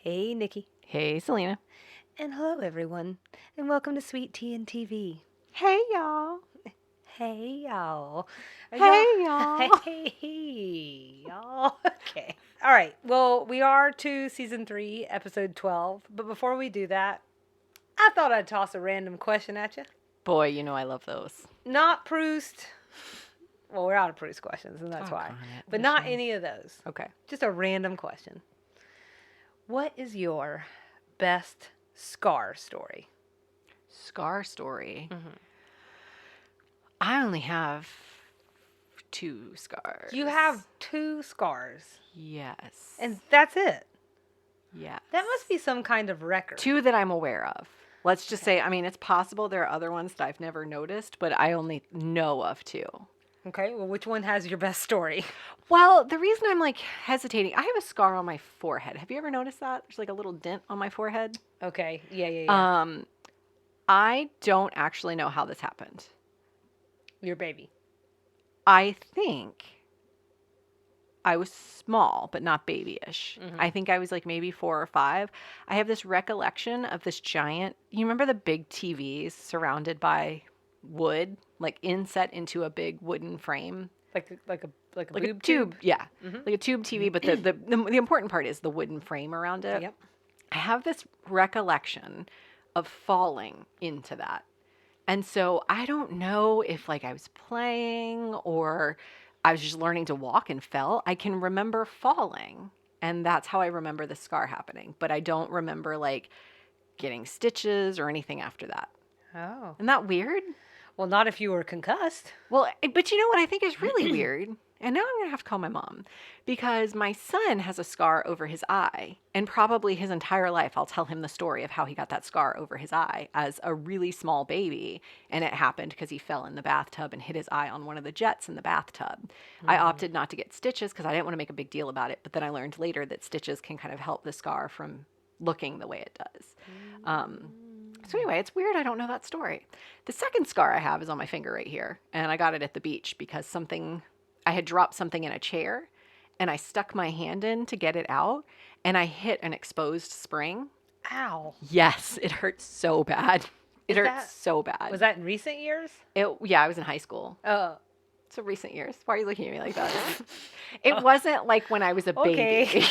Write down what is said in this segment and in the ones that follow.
Hey, Nikki. Hey, Selena. And hello, everyone. And welcome to Sweet Tea and TV. Hey, y'all. Hey, y'all. Are Hey, y'all? y'all. Hey, y'all. Okay. All right. Well, we are to season 3, episode 12. But before we do that, I thought I'd toss a random question at you. Boy, you know I love those. Not Proust. Well, we're out of Proust questions, and that's why. Doggone it, But wish not I- any of those. Okay. Just a random question. What is your best scar story? Scar story. Mm-hmm. I only have 2 scars. You have 2 scars, Yes. and that's it. yes. That must be some kind of record. 2 that I'm aware of. Let's just say, I mean, it's possible there are other ones that I've never noticed, but I only know of 2. Okay, well, which one has your best story? Well, the reason I'm like hesitating, I have a scar on my forehead. Have you ever noticed that? There's like a little dent on my forehead. Okay, yeah. I don't actually know how this happened. Your baby. I think I was small, but not babyish. Mhm. I think I was like maybe 4 or 5. I have this recollection of this giant, you remember the big TVs surrounded by wood, like inset into a big wooden frame? Like a Like boob a tube, yeah. Mhm. Like a tube TV, but the important part is the wooden frame around it. Yep. I have this recollection of falling into that. And so I don't know if like I was playing or I was just learning to walk and fell. I can remember falling, and that's how I remember the scar happening. But I don't remember like getting stitches or anything after that. Oh. Isn't that weird? Well, not if you were concussed. Well, but you know what I think is really weird? And now I'm going to have to call my mom because my son has a scar over his eye. And probably his entire life, I'll tell him the story of how he got that scar over his eye as a really small baby. And it happened because he fell in the bathtub and hit his eye on one of the jets in the bathtub. I opted not to get stitches because I didn't want to make a big deal about it. But then I learned later that stitches can kind of help the scar from looking the way it does. So anyway, it's weird I don't know that story. The second scar I have is on my finger right here. And I got it at the beach because I had dropped something in a chair and I stuck my hand in to get it out and I hit an exposed spring. Ow. Yes, it hurt so bad. It hurt so bad. Was that in recent years? Yeah, I was in high school. Oh. So recent years. Why are you looking at me like that? It wasn't like when I was a baby.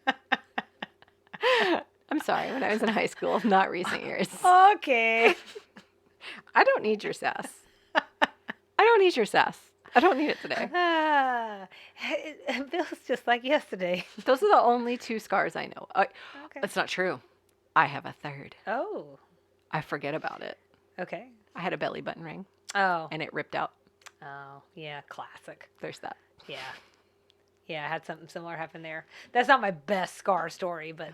Okay. I'm sorry, when I was in high school, not recent years. Okay. I don't need your sass. I don't need your sass. I don't need it today. It feels just like yesterday. Those are the only 2 scars I know. Okay. That's not true. I have a third. Oh. I forget about it. Okay. I had a belly button ring Oh. and it ripped out. Oh, yeah, classic. There's that. Yeah. Yeah, I had something similar happen there. That's not my best scar story, but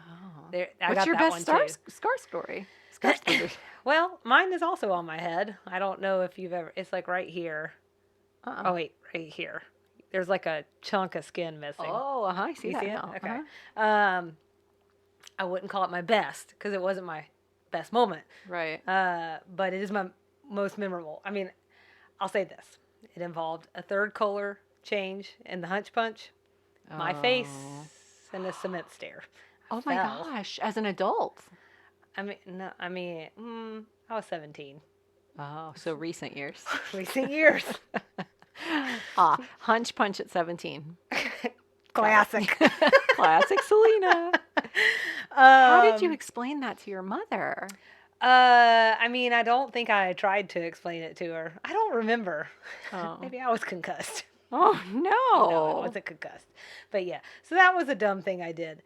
I What's got your that best one too. scar story? Scar story. Well, mine is also on my head. I don't know if you've ever. It's like right here. Uh-uh. Oh wait, right here. There's like a chunk of skin missing. Oh, I see you that see it? now. Okay. Uh-huh. I wouldn't call it my best because it wasn't my best moment. Right. But it is my most memorable. I mean, I'll say this: it involved a third color change in the hunch punch, my face, and a cement stair. Oh my fell. gosh! As an adult. I mean, no, I was 17. Oh, so recent years. Recent years. Hunch punch at 17. Classic. Classic Selena. How did you explain that to your mother? I mean, I don't think I tried to explain it to her. I don't remember. Oh. Maybe I was concussed. Oh, no. No, I wasn't concussed. But yeah, so that was a dumb thing I did.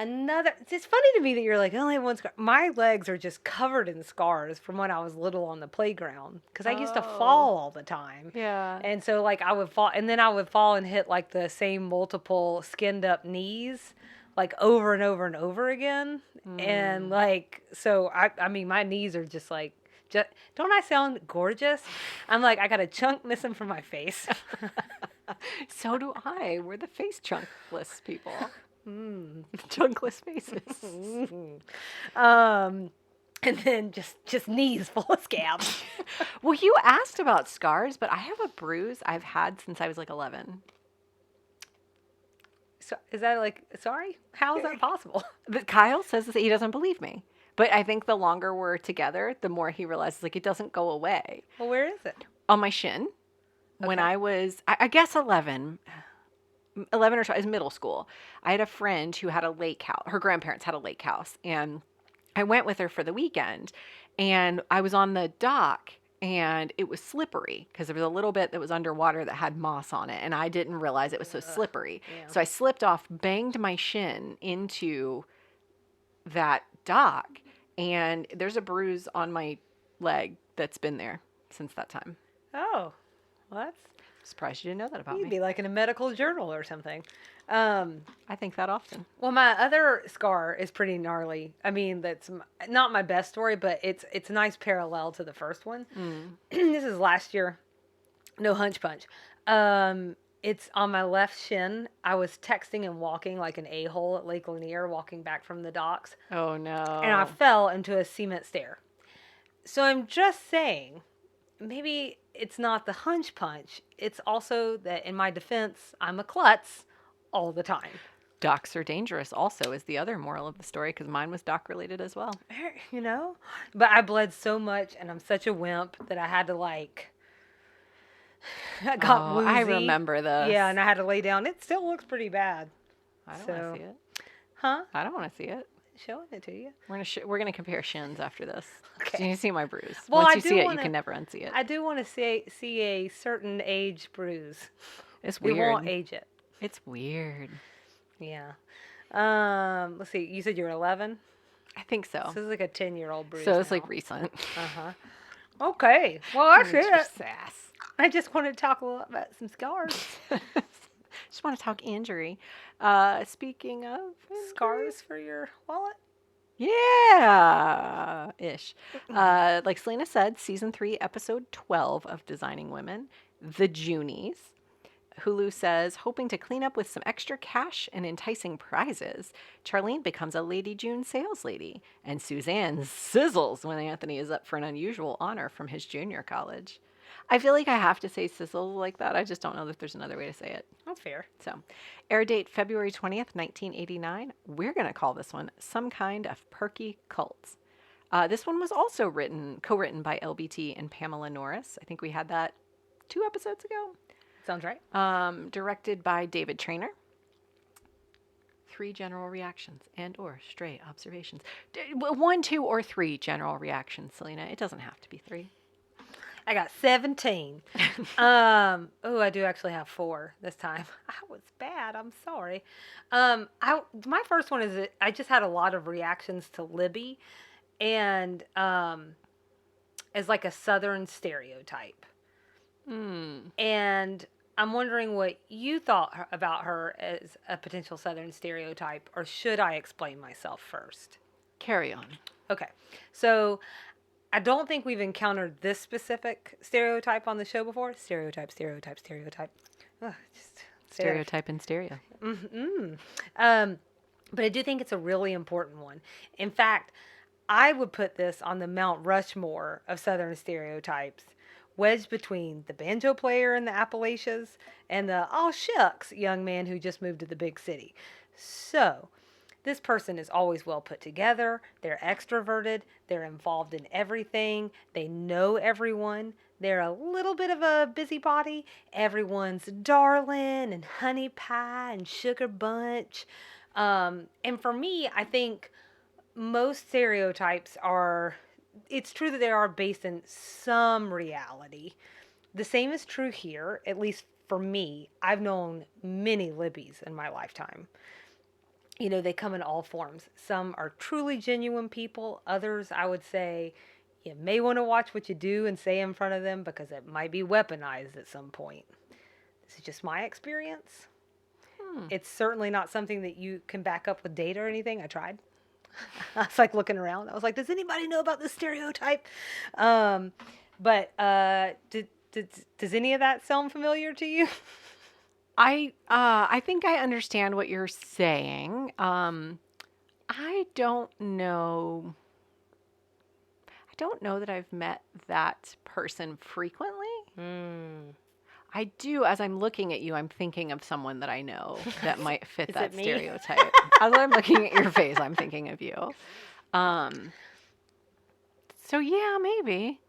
It's funny to me that you're like, I only have one scar. My legs are just covered in scars from when I was little on the playground because I used to fall all the time. Yeah. And so like I would fall and then I would fall and hit like the same multiple skinned up knees like over and over and over again. And like, so I mean, my knees are just like, don't I sound gorgeous? I'm like, I got a chunk missing from my face. So do I. We're the face chunkless people. Chunkless faces. And then just knees full of scabs. Well, you asked about scars, but I have a bruise I've had since I was like 11. is that like, sorry? How is that possible? But Kyle says that he doesn't believe me. But I think the longer we're together, the more he realizes like it doesn't go away. Well, where is it? On my shin, when Okay. I was, I guess 11 or 12, is middle school. I had a friend who had a lake house. Her grandparents had a lake house. And I went with her for the weekend. And I was on the dock and it was slippery because there was a little bit that was underwater that had moss on it. And I didn't realize it was so slippery. Yeah. So I slipped off, banged my shin into that dock. And there's a bruise on my leg that's been there since that time. Oh, well, that's Surprised you didn't know that about you'd me. be like in a medical journal or something. I think that often. Well, my other scar is pretty gnarly. I mean, that's not my best story, but it's a nice parallel to the first one. This is last year. No hunch punch. It's on my left shin. I was texting and walking like an a-hole at Lake Lanier, walking back from the docks, Oh no. and I fell into a cement stair. So I'm just saying, maybe it's not the hunch punch. It's also that in my defense, I'm a klutz all the time. Docks are dangerous also is the other moral of the story because mine was dock related as well. You know? But I bled so much and I'm such a wimp that I had to like I got woozy. I remember this. Yeah, and I had to lay down. It still looks pretty bad. I don't So- want to see it. Huh? I don't want to see it. Showing it to you. We're gonna compare shins after this. Okay. So you can see my bruise. Well, Once I you do see it, wanna- you can never unsee it. I do want to see a certain age bruise. It's We weird. won't age it. It's weird. Yeah. Let's see. You said you were 11? I think so. So this is like a 10-year-old bruise. So it's now. like recent. Uh-huh. Okay. Well, that's It's your it. sass. I just wanted to talk a little about some scars. Just want to talk injury. Speaking of injury- Scars for your wallet? Yeah, ish. Like Selena said, season 3, episode 12 of Designing Women, The Junies. Hulu says, hoping to clean up with some extra cash and enticing prizes, Charlene becomes a Lady June sales lady, and Suzanne sizzles when Anthony is up for an unusual honor from his junior college. I feel like I have to say sizzle like that. I just don't know that there's another way to say it. That's fair. So, air date February 20th, 1989. We're going to call this one Some Kind of Perky Cult. This one was also co-written by LBT and Pamela Norris. I think we had that 2 episodes ago. Sounds right. Directed by David Trainer. 3 general reactions and or stray observations. 1, 2, or 3 general reactions, Selena. It doesn't have to be 3. I got 17. I do actually have 4 this time. I was bad. I'm sorry. My first one is that I just had a lot of reactions to Libby, and as like a Southern stereotype. And I'm wondering what you thought about her as a potential Southern stereotype, or should I explain myself first? Carry on. Okay, so I don't think we've encountered this specific stereotype on the show before. Stereotype. Ugh, just Stereotype in stereo. But I do think it's a really important one. In fact, I would put this on the Mount Rushmore of Southern stereotypes, wedged between the banjo player in the Appalachians and the "oh shucks" young man who just moved to the big city. So, this person is always well put together, they're extroverted, they're involved in everything, they know everyone, they're a little bit of a busybody, everyone's darling and honey pie and sugar bunch. And for me, I think most stereotypes are, it's true that they are based in some reality. The same is true here, at least for me. I've known many Libbies in my lifetime. You know, they come in all forms. Some are truly genuine people. Others, I would say, you may want to watch what you do and say in front of them because it might be weaponized at some point. This is just my experience. It's certainly not something that you can back up with data or anything. I tried. I was like looking around. I was like, does anybody know about this stereotype? But does any of that sound familiar to you? I think I understand what you're saying. I don't know. I don't know that I've met that person frequently. I do. As I'm looking at you, I'm thinking of someone that I know that might fit Is that it me? stereotype. As I'm looking at your face, I'm thinking of you. Um, so yeah, maybe.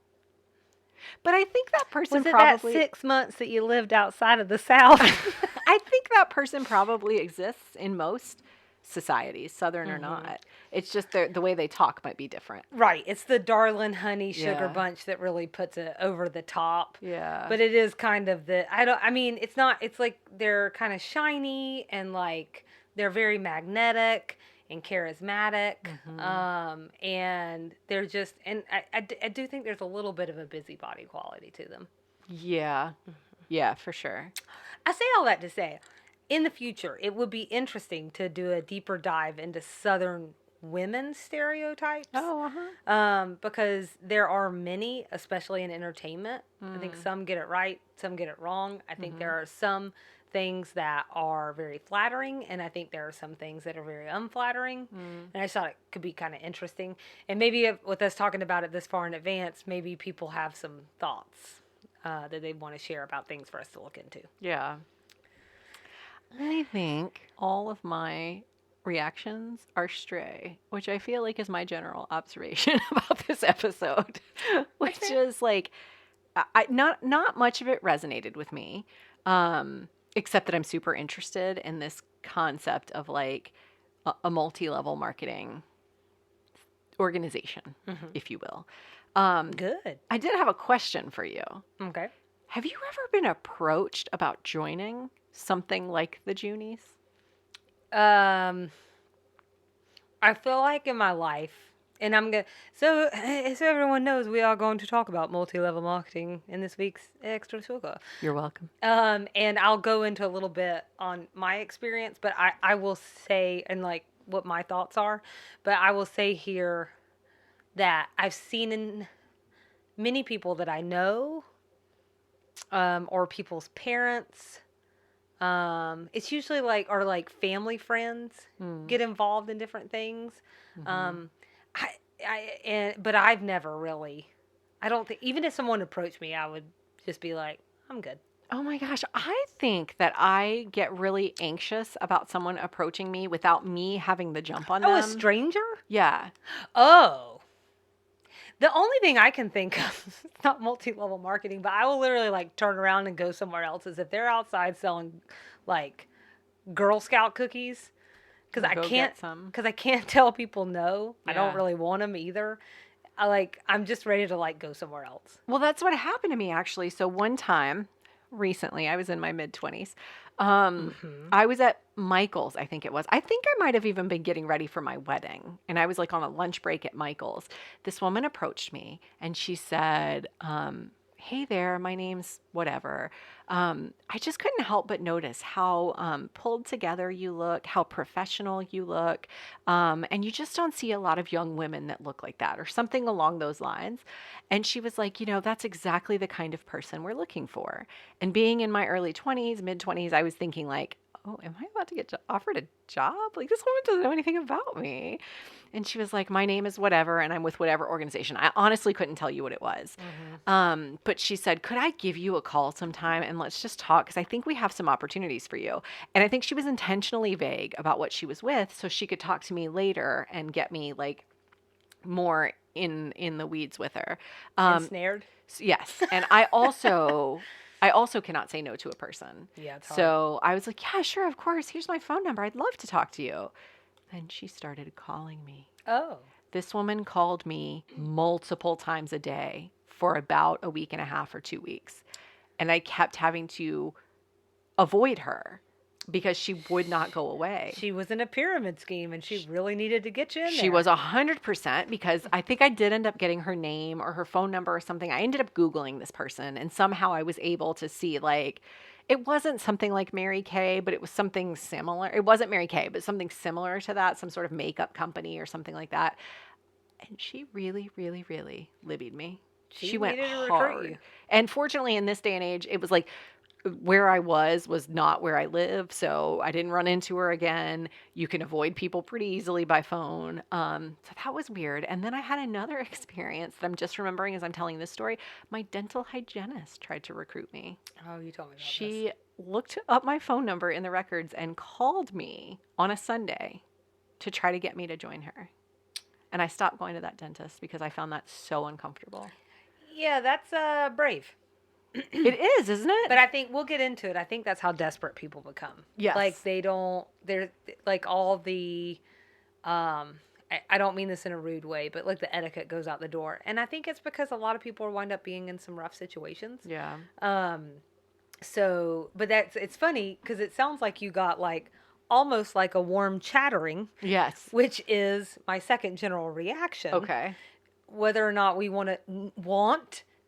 But I think that person Was it that probably 6 months that you lived outside of the South? I think that person probably exists in most societies, Southern or not. It's just the way they talk might be different. Right. It's the darling honey sugar Yeah. bunch that really puts it over the top. Yeah. But it is kind of I mean, it's not, it's like they're kind of shiny and like they're very magnetic and charismatic. And they're just, and I do think there's a little bit of a busybody quality to them. Yeah. Yeah, for sure. I say all that to say, in the future, it would be interesting to do a deeper dive into Southern women's stereotypes. Oh, uh-huh. Because there are many, especially in entertainment. I think some get it right, some get it wrong. I think there are some things that are very flattering, and I think there are some things that are very unflattering. And I just thought it could be kind of interesting. And maybe with us talking about it this far in advance, maybe people have some thoughts that they want to share about things for us to look into. Yeah. I think all of my reactions are stray, which I feel like is my general observation about this episode, which is like, not much of it resonated with me, except that I'm super interested in this concept of like a multi-level marketing organization, if you will. Good. I did have a question for you. Okay. Have you ever been approached about joining something like the Junies? I feel like in my life, and I'm gonna so everyone knows, we are going to talk about multi-level marketing in this week's Extra Sugar. You're welcome. And I'll go into a little bit on my experience, but I will say, and like what my thoughts are, but I will say here that I've seen in many people that I know, or people's parents. It's usually like family friends get involved in different things. But I've never really. I don't think, even if someone approached me, I would just be like, I'm good. Oh my gosh, I think that I get really anxious about someone approaching me without me having the jump on them. Oh, a stranger? Yeah. Oh. The only thing I can think of, it's not multi-level marketing, but I will literally like turn around and go somewhere else, is if they're outside selling like Girl Scout cookies, because I can't tell people no. Yeah. I don't really want them either. I'm just ready to like go somewhere else. Well, that's what happened to me actually. So one time recently, I was in my mid-20s. I was at Michael's, I think it was. I think I might have even been getting ready for my wedding. And I was like on a lunch break at Michael's. This woman approached me and she said, hey there, my name's whatever. I just couldn't help but notice how pulled together you look, how professional you look. And you just don't see a lot of young women that look like that, or something along those lines. And she was like, that's exactly the kind of person we're looking for. And being in my early 20s, mid 20s, I was thinking like, oh, am I about to get offered a job? Like, this woman doesn't know anything about me. And she was like, my name is whatever, and I'm with whatever organization. I honestly couldn't tell you what it was. But she said, could I give you a call sometime and let's just talk? Because I think we have some opportunities for you. And I think she was intentionally vague about what she was with so she could talk to me later and get me like more in the weeds with her. Ensnared? Yes. And I also cannot say no to a person. Yeah, it's hard. So I was like, yeah, sure, of course. Here's my phone number. I'd love to talk to you. Then she started calling me. Oh. This woman called me multiple times a day for about a week and a half or 2 weeks. And I kept having to avoid her because she would not go away. She was in a pyramid scheme and she really needed to get you in there. She was 100%, because I think I did end up getting her name or her phone number or something. I ended up Googling this person and somehow I was able to see like, it wasn't something like Mary Kay, but it was something similar. It wasn't Mary Kay, but something similar to that, some sort of makeup company or something like that. And she really, really, really libbied me. She went hard. And fortunately, in this day and age, it was like where I was not where I live, so I didn't run into her again. You can avoid people pretty easily by phone. So that was weird. And then I had another experience that I'm just remembering as I'm telling this story. My dental hygienist tried to recruit me. Oh, you told me about this. She looked up my phone number in the records and called me on a Sunday to try to get me to join her. And I stopped going to that dentist because I found that so uncomfortable. Yeah, that's brave. It is, isn't it? But I think we'll get into it. I think that's how desperate people become. Yes. Like they're like all the, I don't mean this in a rude way, but like the etiquette goes out the door. And I think it's because a lot of people wind up being in some rough situations. Yeah. So, but it's funny because it sounds like you got like almost like a warm chattering. Yes. Which is my second general reaction. Okay. Whether or not we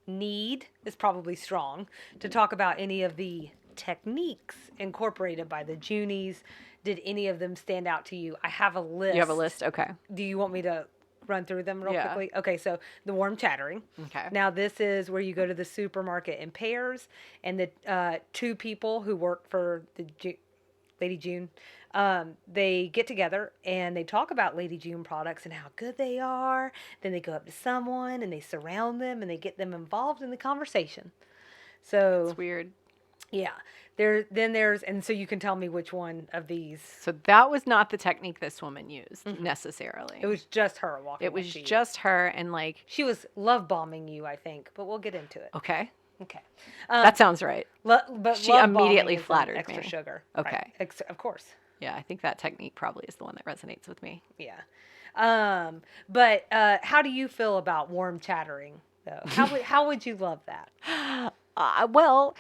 need is probably strong to talk about any of the techniques incorporated by the Junies. Did any of them stand out to you? I have a list. You have a list? Okay. Do you want me to run through them real quickly? Okay, so the warm chattering. Okay. Now this is where you go to the supermarket in pairs, and the two people who work for the Lady June, they get together and they talk about Lady June products and how good they are. Then they go up to someone and they surround them and they get them involved in the conversation. So it's weird. Yeah. And so you can tell me which one of these. So that was not the technique this woman used necessarily. It was just her walking. It was just her, and like she was love bombing you, I think, but we'll get into it. Okay. Okay. That sounds right. But she immediately flattered extra me. Sugar. Okay. Right. Of course. Yeah, I think that technique probably is the one that resonates with me. Yeah. But how do you feel about warm chattering, though? How would you love that? Well,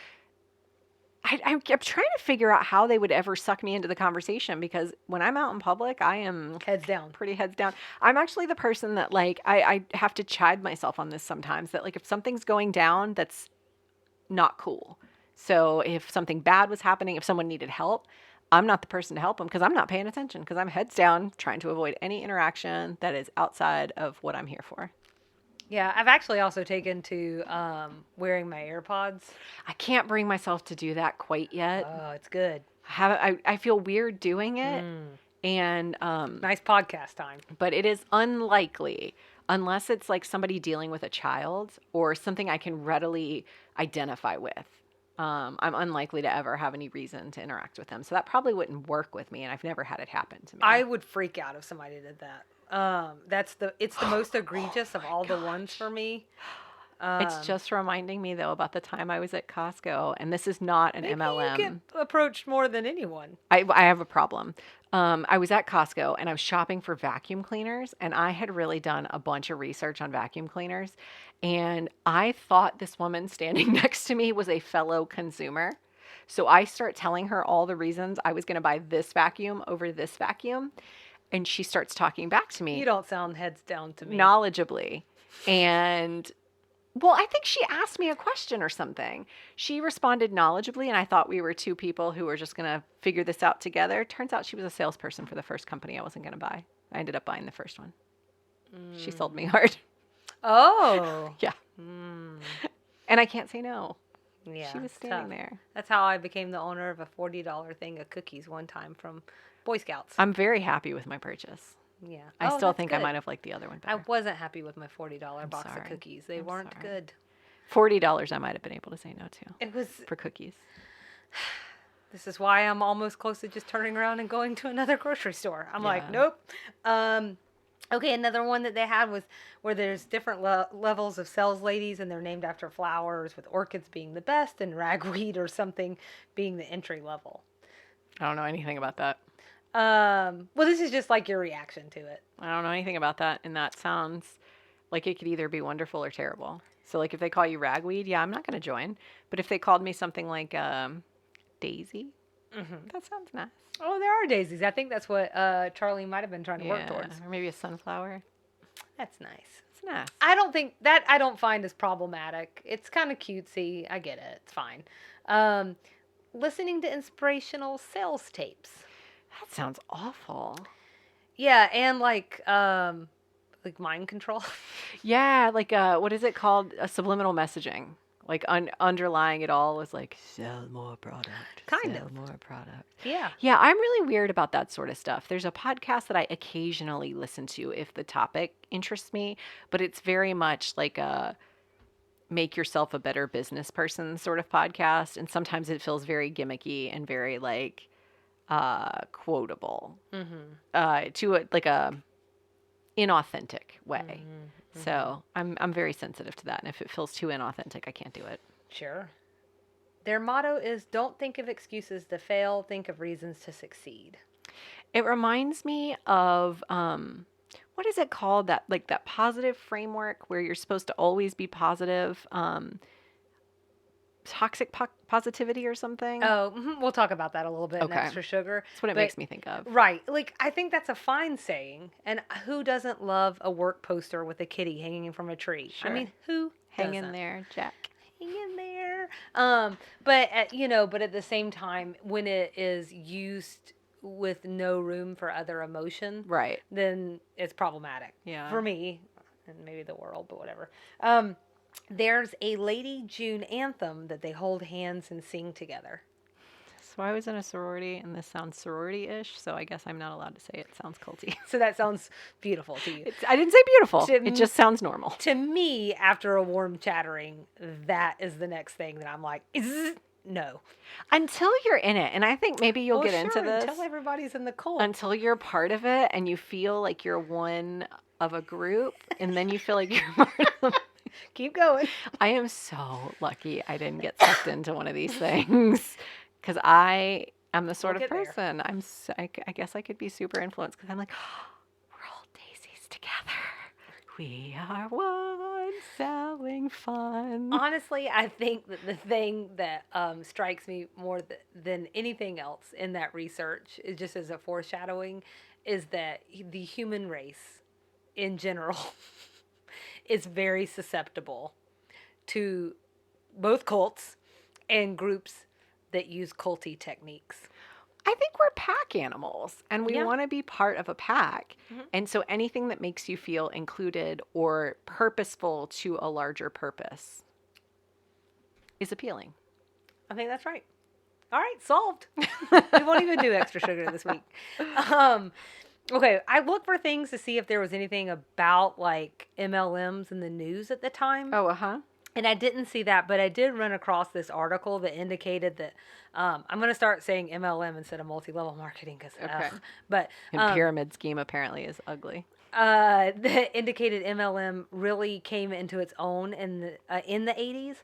I'm trying to figure out how they would ever suck me into the conversation, because when I'm out in public, I am heads down. Pretty heads down. I'm actually the person that like I have to chide myself on this sometimes, that like if something's going down, that's not cool. So if something bad was happening, if someone needed help, I'm not the person to help them because I'm not paying attention, because I'm heads down trying to avoid any interaction that is outside of what I'm here for. Yeah, I've actually also taken to wearing my AirPods. I can't bring myself to do that quite yet. Oh, it's good. I feel weird doing it. And nice podcast time. But it is unlikely, unless it's like somebody dealing with a child or something I can readily identify with. I'm unlikely to ever have any reason to interact with them. So that probably wouldn't work with me, and I've never had it happen to me. I would freak out if somebody did that. It's the most egregious of all the ones for me. It's just reminding me, though, about the time I was at Costco, and this is not an MLM. You get approached more than anyone. I have a problem. I was at Costco, and I was shopping for vacuum cleaners, and I had really done a bunch of research on vacuum cleaners, and I thought this woman standing next to me was a fellow consumer. So I start telling her all the reasons I was going to buy this vacuum over this vacuum, and she starts talking back to me. You don't sound heads down to me. Knowledgeably. And, well, I think she asked me a question or something. She responded knowledgeably, and I thought we were two people who were just going to figure this out together. Turns out she was a salesperson for the first company I wasn't going to buy. I ended up buying the first one. She sold me hard. Oh. Yeah. And I can't say no. Yeah. She was standing there. That's how I became the owner of a $40 thing of cookies one time from Boy Scouts. I'm very happy with my purchase. Yeah. I still think I might have liked the other one better. I wasn't happy with my $40 box of cookies. They weren't good. $40 I might have been able to say no to. It was for cookies. This is why I'm almost close to just turning around and going to another grocery store. I'm like, nope. Okay, another one that they had was where there's different levels of sales ladies, and they're named after flowers, with orchids being the best and ragweed or something being the entry level. I don't know anything about that. Well, this is just like your reaction to it. I don't know anything about that, and that sounds like it could either be wonderful or terrible. So, like, if they call you ragweed, yeah, I'm not going to join. But if they called me something like daisy, that sounds nice. Oh, there are daisies. I think that's what Charlene might have been trying to work towards. Or maybe a sunflower. That's nice. It's nice. I don't find as problematic. It's kind of cutesy. I get it. It's fine. Listening to inspirational sales tapes. That sounds awful. Yeah, and like mind control. Yeah, like what is it called? A subliminal messaging. Like underlying it all was like, sell more product. Kind sell of. more product. Yeah. Yeah, I'm really weird about that sort of stuff. There's a podcast that I occasionally listen to if the topic interests me, but it's very much like a make yourself a better business person sort of podcast. And sometimes it feels very gimmicky and very like quotable to a inauthentic way. So I'm very sensitive to that. And if it feels too inauthentic, I can't do it. Sure. Their motto is don't think of excuses to fail, think of reasons to succeed. It reminds me of what is it called? That like that positive framework where you're supposed to always be positive. Toxic positivity or something. Oh, we'll talk about that a little bit in Okay. Extra Sugar. That's what it makes me think of. Right. Like, I think that's a fine saying. And who doesn't love a work poster with a kitty hanging from a tree? Sure. I mean, who Hang doesn't? in there, Jack. Hang in there. But at the same time, when it is used with no room for other emotion, Right. then it's problematic. Yeah. For me, and maybe the world, but whatever. There's a Lady June anthem that they hold hands and sing together. So I was in a sorority, and this sounds sorority-ish, so I guess I'm not allowed to say it. It sounds culty. So that sounds beautiful to you. I didn't say beautiful. It just sounds normal. To me, after a warm chattering, that is the next thing that I'm like, no. Until you're in it, and I think maybe you'll get into this. Until everybody's in the cult. Until you're part of it, and you feel like you're one of a group, and then you feel like you're part of them. Keep going. I am so lucky I didn't get sucked into one of these things. Because I am the sort of person, I guess I could be super influenced because I'm like, oh, we're all daisies together. We are one selling fun. Honestly, I think that the thing that strikes me more than anything else in that research, is just as a foreshadowing, is that the human race in general is very susceptible to both cults and groups that use culty techniques. I think we're pack animals and we want to be part of a pack. Mm-hmm. And so anything that makes you feel included or purposeful to a larger purpose is appealing. I think that's right. All right, solved. We won't even do Extra Sugar this week. Okay, I looked for things to see if there was anything about like MLMs in the news at the time. Oh, uh-huh. And I didn't see that, but I did run across this article that indicated that I'm going to start saying MLM instead of multi-level marketing because, but pyramid scheme apparently is ugly. That indicated MLM really came into its own in the 80s.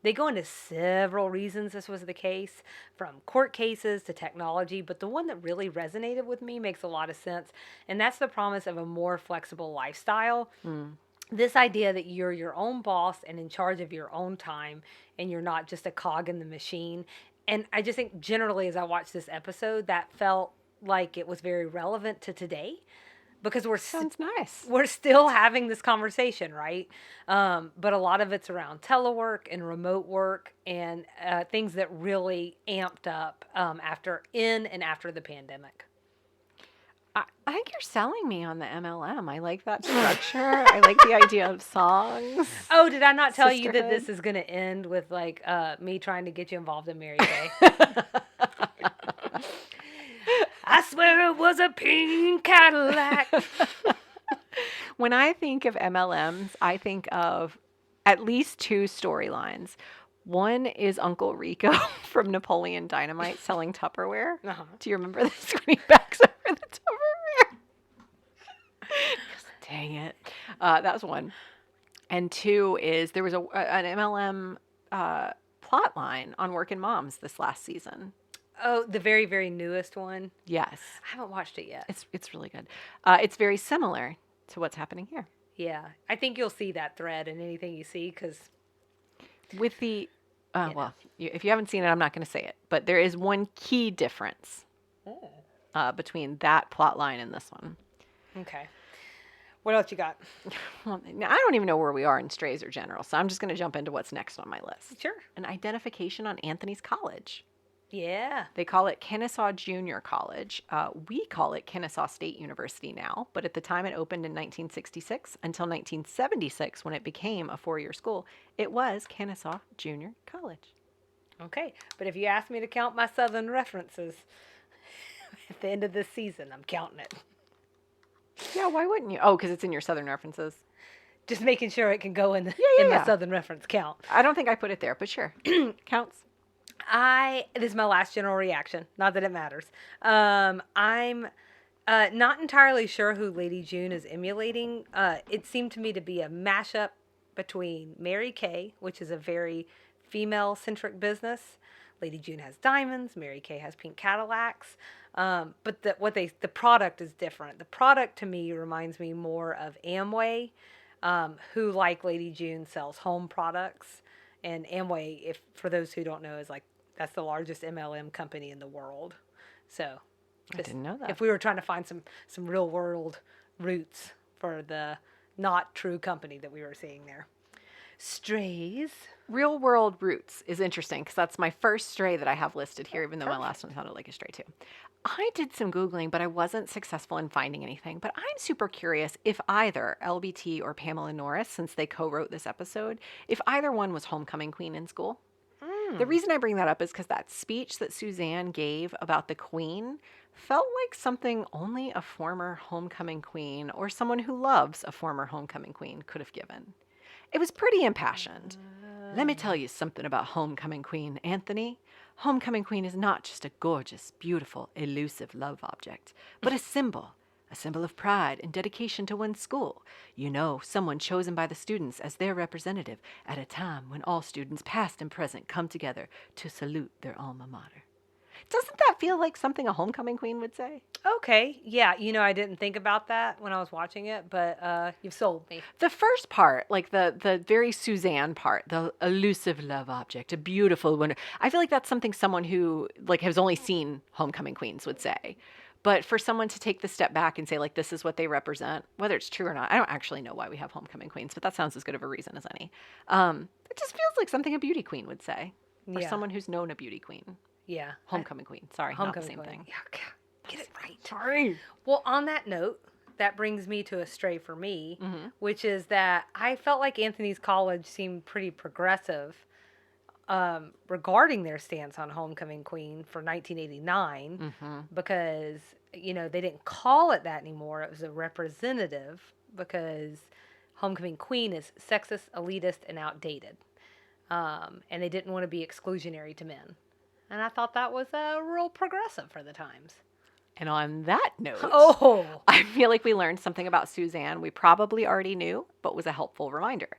They go into several reasons this was the case, from court cases to technology, but the one that really resonated with me makes a lot of sense, and that's the promise of a more flexible lifestyle. This idea that you're your own boss and in charge of your own time, and you're not just a cog in the machine. And I just think generally as I watched this episode, that felt like it was very relevant to today. Because Sounds nice. We're still having this conversation, right? But a lot of it's around telework and remote work and things that really amped up after the pandemic. I think you're selling me on the MLM. I like that structure. I like the idea of songs. Oh, did I not tell you that this is going to end with like me trying to get you involved in Mary Kay? I swear it was a pink Cadillac. When I think of MLMs, I think of at least two storylines. One is Uncle Rico from Napoleon Dynamite selling Tupperware. Do you remember this when he backs over the Tupperware? Dang it. That was one. And two is there was an MLM plot line on Working Moms this last season. Oh, the very, very newest one? Yes. I haven't watched it yet. It's really good. It's very similar to what's happening here. Yeah. I think you'll see that thread in anything you see because... With the... if you haven't seen it, I'm not going to say it. But there is one key difference between that plot line and this one. Okay. What else you got? Well, now, I don't even know where we are in strays or general, so I'm just going to jump into what's next on my list. Sure. An identification on Anthony's college. Yeah. They call it Kennesaw Junior College. We call it Kennesaw State University now, but at the time it opened in 1966 until 1976 when it became a 4-year school. It was Kennesaw Junior College. Okay. But if you ask me to count my Southern references at the end of this season, I'm counting it. Yeah, why wouldn't you? Oh, because it's in your Southern references. Just making sure it can go in Yeah, my yeah. Southern reference count. I don't think I put it there, but sure. Counts. This is my last general reaction. Not that it matters. I'm not entirely sure who Lady June is emulating. It seemed to me to be a mashup between Mary Kay, which is a very female-centric business. Lady June has diamonds. Mary Kay has pink Cadillacs. But the product is different. The product to me reminds me more of Amway, who, like Lady June, sells home products. And Amway, if for those who don't know, is like that's the largest MLM company in the world. So, I didn't know that. If we were trying to find some real world roots for the not true company that we were seeing there. Strays. Real world roots is interesting because that's my first stray that I have listed here, even though my last one sounded like a stray too. I did some Googling, but I wasn't successful in finding anything. But I'm super curious if either LBT or Pamela Norris, since they co-wrote this episode, if either one was homecoming queen in school. The reason I bring that up is because that speech that Suzanne gave about the queen felt like something only a former homecoming queen or someone who loves a former homecoming queen could have given. It was pretty impassioned. Let me tell you something about homecoming queen, Anthony. Homecoming queen is not just a gorgeous, beautiful, elusive love object, but a symbol of pride and dedication to one's school. You know, someone chosen by the students as their representative at a time when all students, past and present, come together to salute their alma mater. Doesn't that feel like something a homecoming queen would say? Okay. Yeah. I didn't think about that when I was watching it, but you've sold me. The first part, like the very Suzanne part, the elusive love object, a beautiful one. I feel like that's something someone who like has only seen homecoming queens would say. But for someone to take the step back and say, like, this is what they represent, whether it's true or not, I don't actually know why we have homecoming queens, but that sounds as good of a reason as any. It just feels like something a beauty queen would say. Or someone who's known a beauty queen. Yeah. Homecoming queen. Sorry, homecoming not the same queen. thing. Yeah, get it right. Sorry. Well, on that note, that brings me to a stray for me, which is that I felt like Anthony's college seemed pretty progressive regarding their stance on homecoming queen for 1989 because, they didn't call it that anymore. It was a representative because homecoming queen is sexist, elitist, and outdated. And they didn't want to be exclusionary to men. And I thought that was real progressive for the times. And on that note, I feel like we learned something about Suzanne we probably already knew, but was a helpful reminder.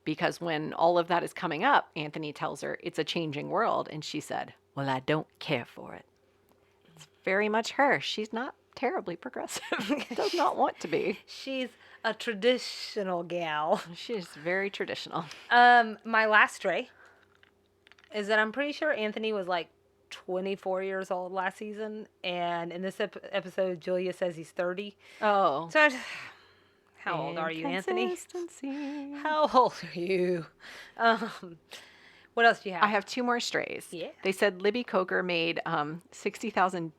Because when all of that is coming up, Anthony tells her it's a changing world. And she said, well, I don't care for it. It's very much her. She's not terribly progressive. Does not want to be. She's a traditional gal. She's very traditional. My last stray is that I'm pretty sure Anthony was like 24 years old last season, and in this episode, Julia says he's 30. Oh. So, how old are you, Anthony? How old are you? What else do you have? I have two more strays. Yeah. They said Libby Coker made 60,000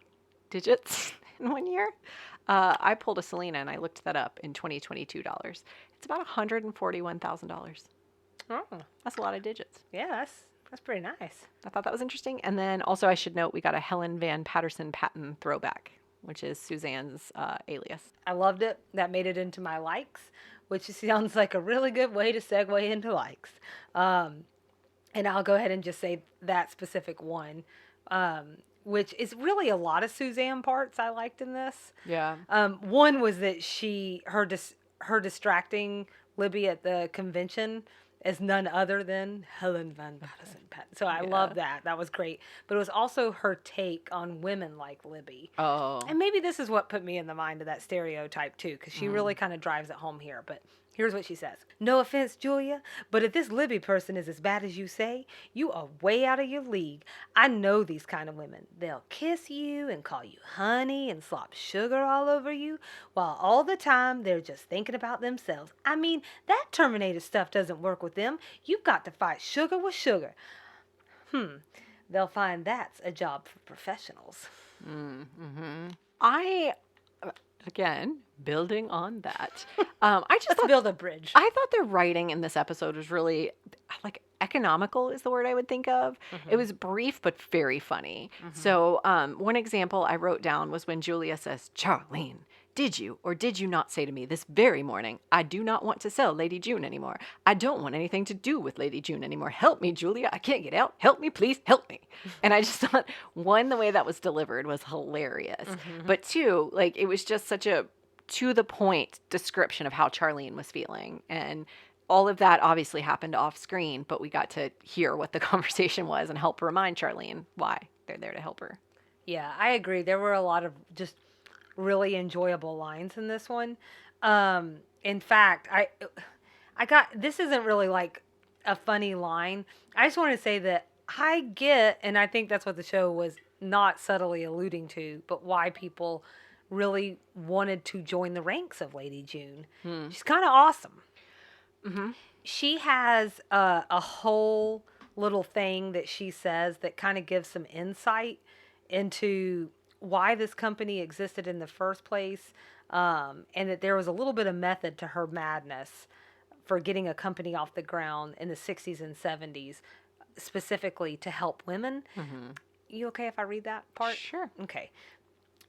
digits in 1 year. I pulled a Selena and I looked that up in 2022 dollars. It's about $141,000. Oh, that's a lot of digits. Yeah, that's pretty nice. I thought that was interesting. And then also I should note we got a Helen Van Patterson Patton throwback, which is Suzanne's alias. I loved it. That made it into my likes, which sounds like a really good way to segue into likes. And I'll go ahead and just say that specific one, which is really a lot of Suzanne parts I liked in this. Yeah. One was that her distracting Libby at the convention as none other than Helen Van Patterson. So I love that. That was great. But it was also her take on women like Libby. Oh. And maybe this is what put me in the mind of that stereotype, too, because she really kind of drives it home here. But here's what she says. No offense, Julia, but if this Libby person is as bad as you say, you are way out of your league. I know these kind of women. They'll kiss you and call you honey and slop sugar all over you, while all the time they're just thinking about themselves. I mean, that Terminator stuff doesn't work with them. You've got to fight sugar with sugar. they'll find that's a job for professionals. I, again, building on that, I just Let's thought build a bridge. I thought the writing in this episode was really like economical is the word I would think of. It was brief but very funny. So one example I wrote down was when Julia says, "Charlene, did you or did you not say to me this very morning, I do not want to sell Lady June anymore. I don't want anything to do with Lady June anymore. Help me, Julia. I can't get out. Help me, please. Help me." And I just thought, one, the way that was delivered was hilarious. But two, like it was just such a to the point description of how Charlene was feeling. And all of that obviously happened off screen, but we got to hear what the conversation was and help remind Charlene why they're there to help her. Yeah, I agree. There were a lot of just really enjoyable lines in this one. In fact, I got this isn't really like a funny line. I just want to say that I get, and I think that's what the show was not subtly alluding to, but why people really wanted to join the ranks of Lady June. She's kind of awesome. She has a whole little thing that she says that kind of gives some insight into why this company existed in the first place, and that there was a little bit of method to her madness for getting a company off the ground in the 60s and 70s, specifically to help women. You okay if I read that part? Sure. Okay.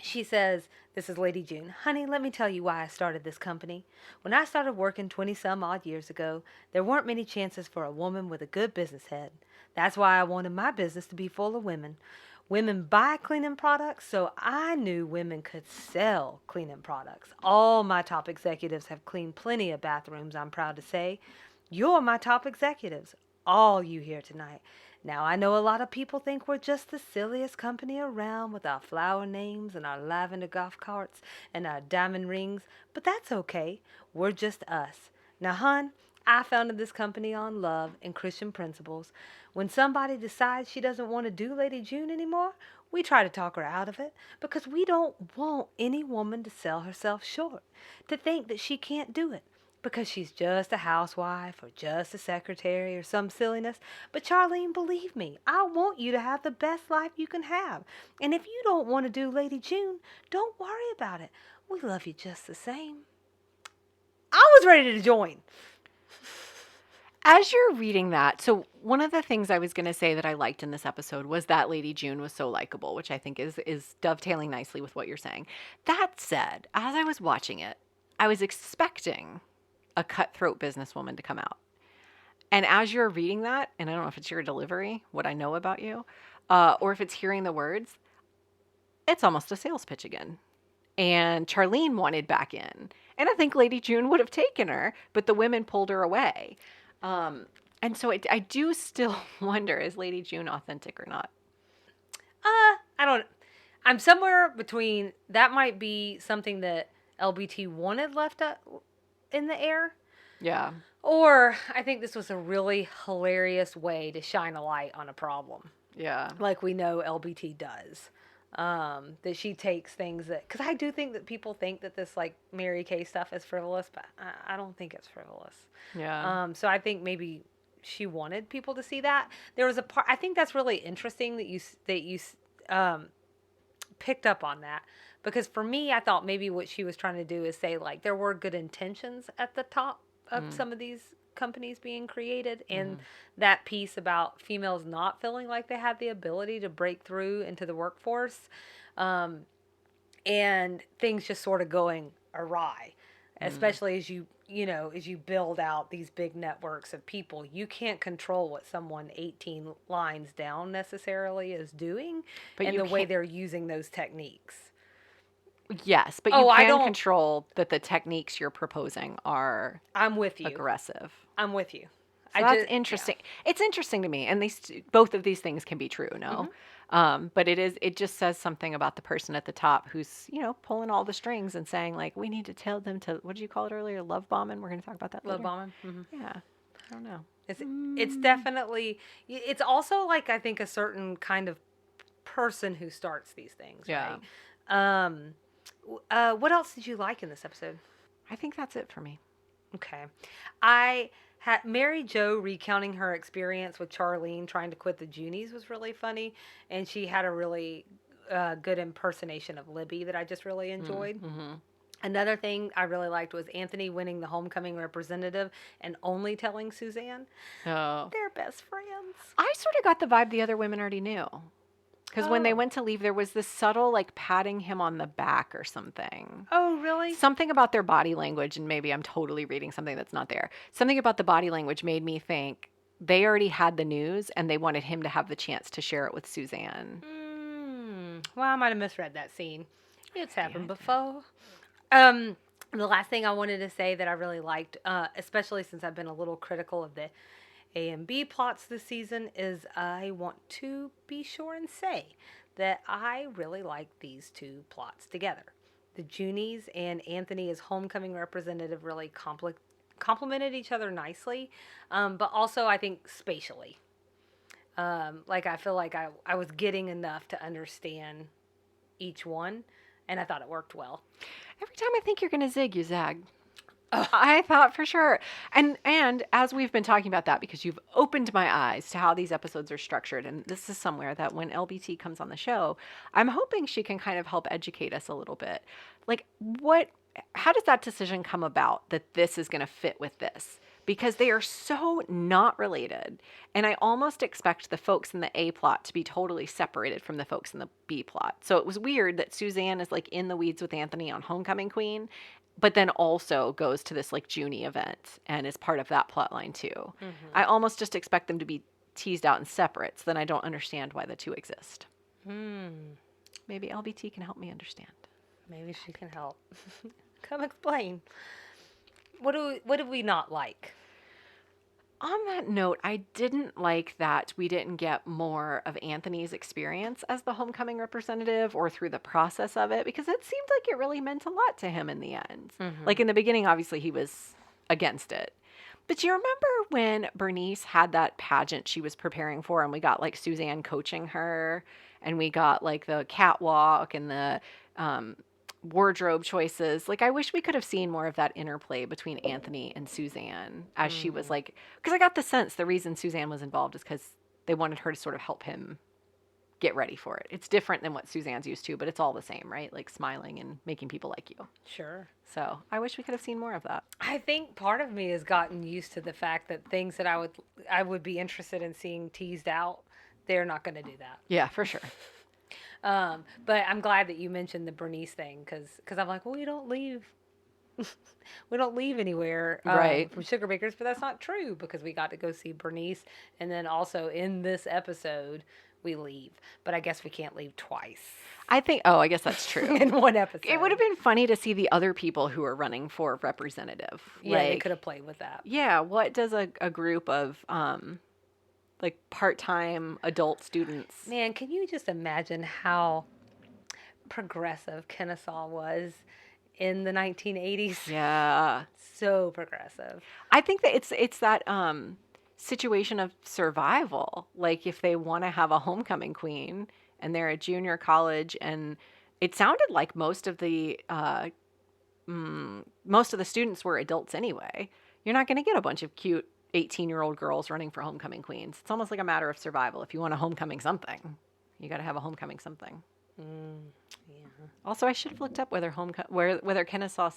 She says, this is Lady June, "Honey, let me tell you why I started this company. When I started working 20 some odd years ago, there weren't many chances for a woman with a good business head. That's why I wanted my business to be full of women. Women buy cleaning products, so I knew women could sell cleaning products. All my top executives have cleaned plenty of bathrooms, I'm proud to say. You're my top executives, all you here tonight. Now, I know a lot of people think we're just the silliest company around with our flower names and our lavender golf carts and our diamond rings, but that's okay. We're just us. Now, hon, I founded this company on love and Christian principles. When somebody decides she doesn't want to do Lady June anymore, we try to talk her out of it because we don't want any woman to sell herself short, to think that she can't do it because she's just a housewife or just a secretary or some silliness. But Charlene, believe me, I want you to have the best life you can have. And if you don't want to do Lady June, don't worry about it. We love you just the same." I was ready to join. As you're reading that, so one of the things I was going to say that I liked in this episode was that Lady June was so likable, which I think is dovetailing nicely with what you're saying. That said, as I was watching it, I was expecting a cutthroat businesswoman to come out. And as you're reading that, and I don't know if it's your delivery, what I know about you, or if it's hearing the words, it's almost a sales pitch again. And Charlene wanted back in. And I think Lady June would have taken her, but the women pulled her away. And so I do still wonder, is Lady June authentic or not? I don't. I'm somewhere between. That might be something that LBT wanted left up in the air. Yeah. Or I think this was a really hilarious way to shine a light on a problem. Yeah. Like we know LBT does. That she takes things that, because I do think that people think that this like Mary Kay stuff is frivolous, but I don't think it's frivolous. Yeah. So I think maybe she wanted people to see that. There was a part, I think that's really interesting that you picked up on that, because for me, I thought maybe what she was trying to do is say like there were good intentions at the top of some of these companies being created, and that piece about females not feeling like they had the ability to break through into the workforce, and things just sort of going awry, especially as as you build out these big networks of people. You can't control what someone 18 lines down necessarily is doing, But and you the way can't- they're using those techniques. Yes, but you can control that the techniques you're proposing are I'm with you. aggressive. I'm with you. So that's interesting. Yeah. It's interesting to me, and both of these things can be true, no? But it just says something about the person at the top who's, pulling all the strings and saying like, we need to tell them to, what did you call it earlier? Love bombing. We're going to talk about that later. Love bombing. Mm-hmm. Yeah. I don't know. It's definitely, it's also like, I think a certain kind of person who starts these things. Yeah. Right? What else did you like in this episode? I think that's it for me. Okay. I had Mary Jo recounting her experience with Charlene trying to quit the Junies was really funny, and she had a really good impersonation of Libby that I just really enjoyed. Mm-hmm. Another thing I really liked was Anthony winning the homecoming representative and only telling Suzanne. Oh. They're best friends. I sort of got the vibe the other women already knew. Because when they Oh. went to leave, there was this subtle, like, patting him on the back or something. Oh, really? Something about their body language, and maybe I'm totally reading something that's not there. Something about the body language made me think they already had the news and they wanted him to have the chance to share it with Suzanne. Well, I might have misread that scene. It's happened Yeah, before. The last thing I wanted to say that I really liked, especially since I've been a little critical of the A and B plots this season, is I want to be sure and say that I really like these two plots together. The Junies and Anthony as homecoming representative really complemented each other nicely, but also I think spatially. Like I feel like I was getting enough to understand each one, and I thought it worked well. Every time I think you're going to zig, you zag. I thought for sure. And as we've been talking about that, because you've opened my eyes to how these episodes are structured, and this is somewhere that when LBT comes on the show, I'm hoping she can kind of help educate us a little bit. Like, how does that decision come about that this is going to fit with this? Because they are so not related. And I almost expect the folks in the A plot to be totally separated from the folks in the B plot. So it was weird that Suzanne is like in the weeds with Anthony on Homecoming Queen, but then also goes to this like Junie event and is part of that plot line too. Mm-hmm. I almost just expect them to be teased out and separate, so then I don't understand why the two exist. Maybe LBT can help me understand. Maybe she can help. Come explain. What did we not like? On that note, I didn't like that we didn't get more of Anthony's experience as the homecoming representative or through the process of it, because it seemed like it really meant a lot to him in the end. Mm-hmm. Like in the beginning, obviously he was against it. But do you remember when Bernice had that pageant she was preparing for, and we got like Suzanne coaching her, and we got like the catwalk and the wardrobe choices? Like, I wish we could have seen more of that interplay between Anthony and Suzanne as she was like, because I got the sense the reason Suzanne was involved is because they wanted her to sort of help him get ready for it. It's different than what Suzanne's used to, but it's all the same, right? Like smiling and making people like you. Sure. So I wish we could have seen more of that. I think part of me has gotten used to the fact that things that I would be interested in seeing teased out, they're not going to do that. Yeah, for sure. But I'm glad that you mentioned the Bernice thing because I'm like, well, we don't leave anywhere right. from Sugar Bakers, but that's not true because we got to go see Bernice, and then also in this episode we leave, but I guess we can't leave twice. I guess that's true. In one episode. It would have been funny to see the other people who are running for representative. Yeah, they could have played with that. Yeah, what does a group of like part-time adult students. Man, can you just imagine how progressive Kennesaw was in the 1980s? Yeah. So progressive. I think that it's that situation of survival. Like if they want to have a homecoming queen and they're at junior college, and it sounded like most of the students were adults anyway. You're not going to get a bunch of cute 18-year-old girls running for homecoming queens. It's almost like a matter of survival. If you want a homecoming something, you got to have a homecoming something. Yeah. Also, I should have looked up whether Kennesaw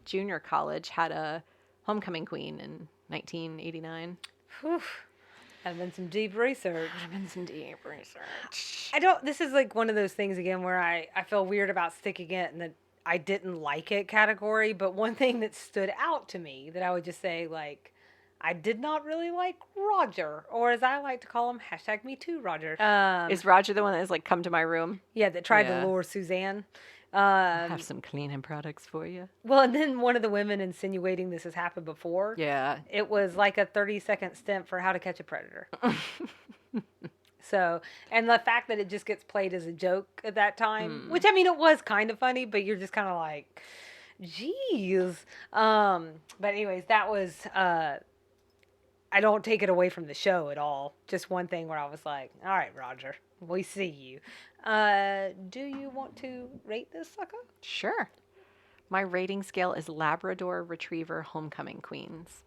Junior College had a homecoming queen in 1989. Whew. Had been some deep research. This is like one of those things again where I feel weird about sticking it in the I didn't like it category, but one thing that stood out to me that I would just say, like, I did not really like Roger, or as I like to call him, #MeToo Roger. Is Roger the one that is like, come to my room? Yeah, that tried to lure Suzanne. I have some cleaning products for you. Well, and then one of the women insinuating this has happened before. Yeah. It was like a 30-second stint for how to catch a predator. So, and the fact that it just gets played as a joke at that time, which, I mean, it was kind of funny, but you're just kind of like, geez. But anyways, that was, I don't take it away from the show at all. Just one thing where I was like, all right, Roger, we see you. Do you want to rate this sucker? Sure. My rating scale is Labrador Retriever Homecoming Queens.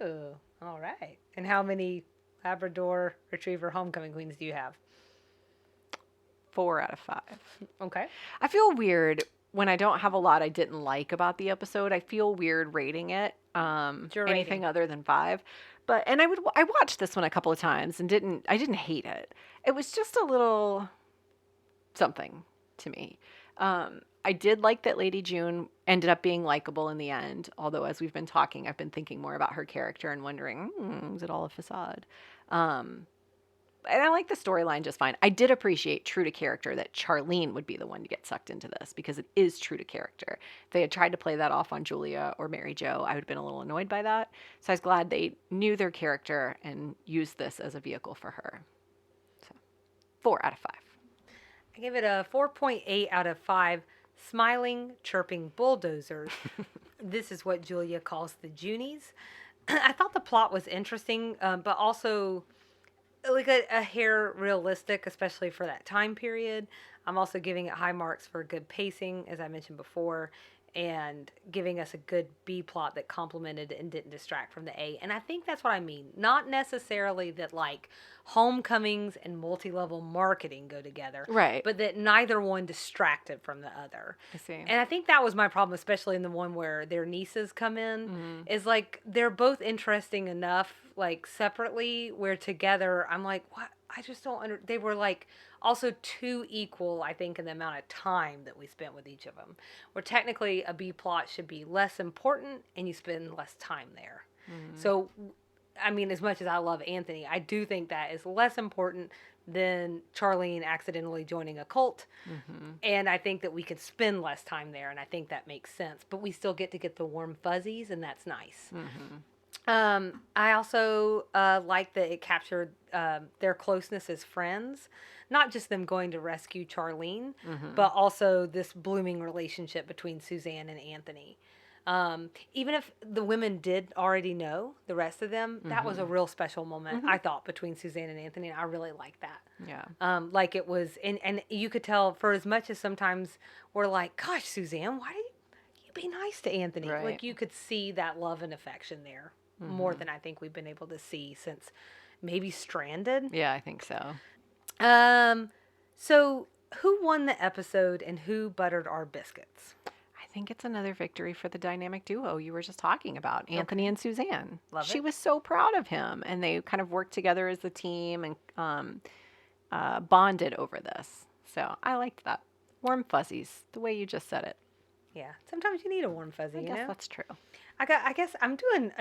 Oh, all right. And how many Labrador Retriever Homecoming Queens do you have? 4 out of 5. Okay. I feel weird when I don't have a lot I didn't like about the episode. I feel weird rating it. Your Anything rating? other than 5. But I watched this one a couple of times and I didn't hate it. It was just a little something to me. I did like that Lady June ended up being likable in the end. Although, as we've been talking, I've been thinking more about her character and wondering, is it all a facade? And I like the storyline just fine. I did appreciate, true to character, that Charlene would be the one to get sucked into this because it is true to character. If they had tried to play that off on Julia or Mary Jo, I would have been a little annoyed by that. So I was glad they knew their character and used this as a vehicle for her. So 4 out of 5. I give it a 4.8 out of 5 smiling, chirping bulldozers. This is what Julia calls the Junies. I thought the plot was interesting, but also like a hair realistic, especially for that time period. I'm also giving it high marks for good pacing, as I mentioned before, and giving us a good B plot that complemented and didn't distract from the A. And I think that's what I mean. Not necessarily that like homecomings and multi-level marketing go together, Right. but that neither one distracted from the other. I see. And I think that was my problem, especially in the one where their nieces come in, is like they're both interesting enough, like separately, where together I'm like, what? I just don't they were like also too equal, I think, in the amount of time that we spent with each of them. Where technically a B plot should be less important and you spend less time there. So, I mean, as much as I love Anthony, I do think that is less important than Charlene accidentally joining a cult. And I think that we could spend less time there, and I think that makes sense. But we still get to get the warm fuzzies, and that's nice. I also like that it captured their closeness as friends. Not just them going to rescue Charlene, but also this blooming relationship between Suzanne and Anthony. Even if the women did already know, the rest of them, that was a real special moment, I thought, between Suzanne and Anthony. And I really liked that. Yeah. Like it was, and you could tell, for as much as sometimes we're like, gosh, Suzanne, why did you be nice to Anthony? Right. Like you could see that love and affection there more than I think we've been able to see since maybe Stranded. Yeah, I think so. So who won the episode and who buttered our biscuits? I think it's another victory for the dynamic duo you were just talking about, Anthony and Suzanne. Love She it. was so proud of him, and they kind of worked together as a team and bonded over this. So I liked that. Warm fuzzies, the way you just said it. Yeah, sometimes you need a warm fuzzy, I you guess know? that's true. I guess I'm doing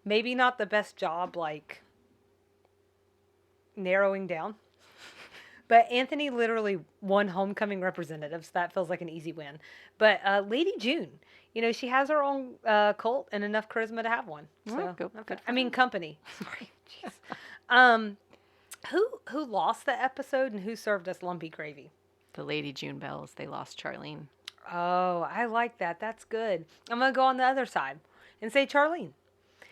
maybe not the best job, like, narrowing down. But Anthony literally won homecoming representative, so that feels like an easy win. But Lady June, you know, she has her own cult and enough charisma to have one. So, Well, good okay. for I mean, her. company. Sorry. Jeez. Who lost the episode and who served us lumpy gravy? The Lady June Bells, they lost Charlene. Oh, I like that. That's good. I'm going to go on the other side and say Charlene.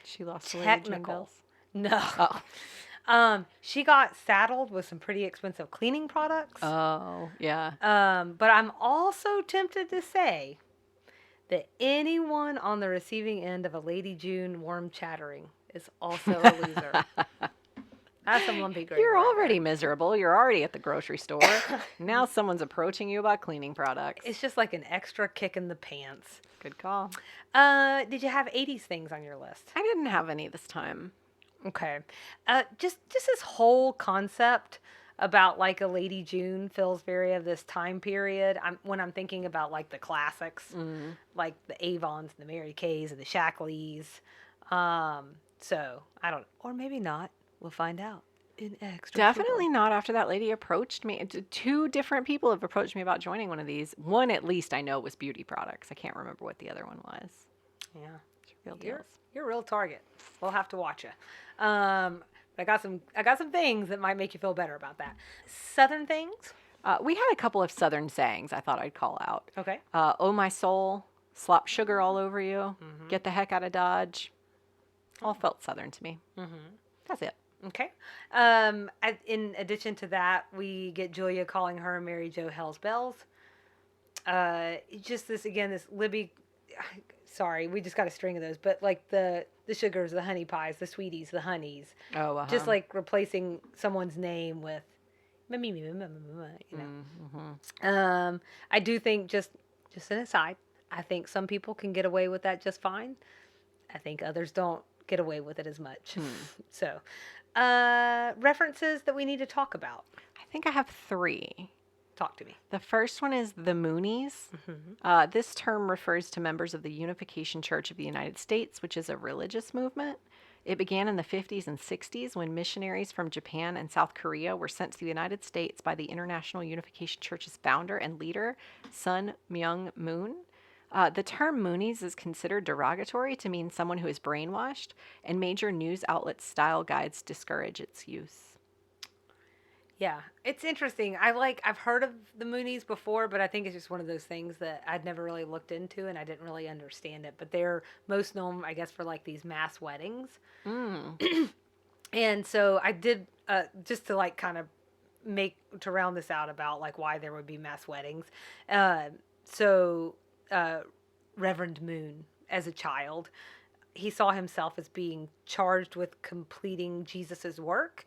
She lost the Lady June Technical. Bells. No. Oh. She got saddled with some pretty expensive cleaning products. Oh, yeah. But I'm also tempted to say that anyone on the receiving end of a Lady June warm chattering is also a loser. That's some lumpy gravy. You're right already there. miserable. You're already at the grocery store. Now someone's approaching you about cleaning products. It's just like an extra kick in the pants. Good call. Did you have 80s things on your list? I didn't have any this time. Okay. Just this whole concept about like a Lady June feels very of this time period. When I'm thinking about like the classics, like the Avons, the Mary Kays, and the Shackleys. So I don't, or maybe not. We'll find out in extra. Definitely not after that lady approached me. Two different people have approached me about joining one of these. One, at least, I know was beauty products. I can't remember what the other one was. Yeah. Real deals. You're a real target. We'll have to watch you. But I got some things that might make you feel better about that. Southern things. We had a couple of Southern sayings I thought I'd call out. Okay. Oh, my soul, slop sugar all over you, get the heck out of Dodge. All felt Southern to me. That's it. Okay. In addition to that, we get Julia calling her Mary Jo Hell's Bells. just this Libby. Sorry, we just got a string of those, but like the sugars, the honey pies, the sweeties, the honeys, Oh, just like replacing someone's name with, you know. Mm-hmm. I do think just an aside. I think some people can get away with that just fine. I think others don't get away with it as much. So, references that we need to talk about. I think I have 3. Talk to me. The first one is the Moonies. This term refers to members of the Unification Church of the United States, which is a religious movement. It began in the 50s and 60s when missionaries from Japan and South Korea were sent to the United States by the International Unification Church's founder and leader, Sun Myung Moon. The term Moonies is considered derogatory to mean someone who is brainwashed, and major news outlets' style guides discourage its use. Yeah, it's interesting. I've heard of the Moonies before, but I think it's just one of those things that I'd never really looked into and I didn't really understand it. But they're most known, I guess, for like these mass weddings. And so I did, just to like kind of to round this out about like why there would be mass weddings. So Reverend Moon, as a child, he saw himself as being charged with completing Jesus's work,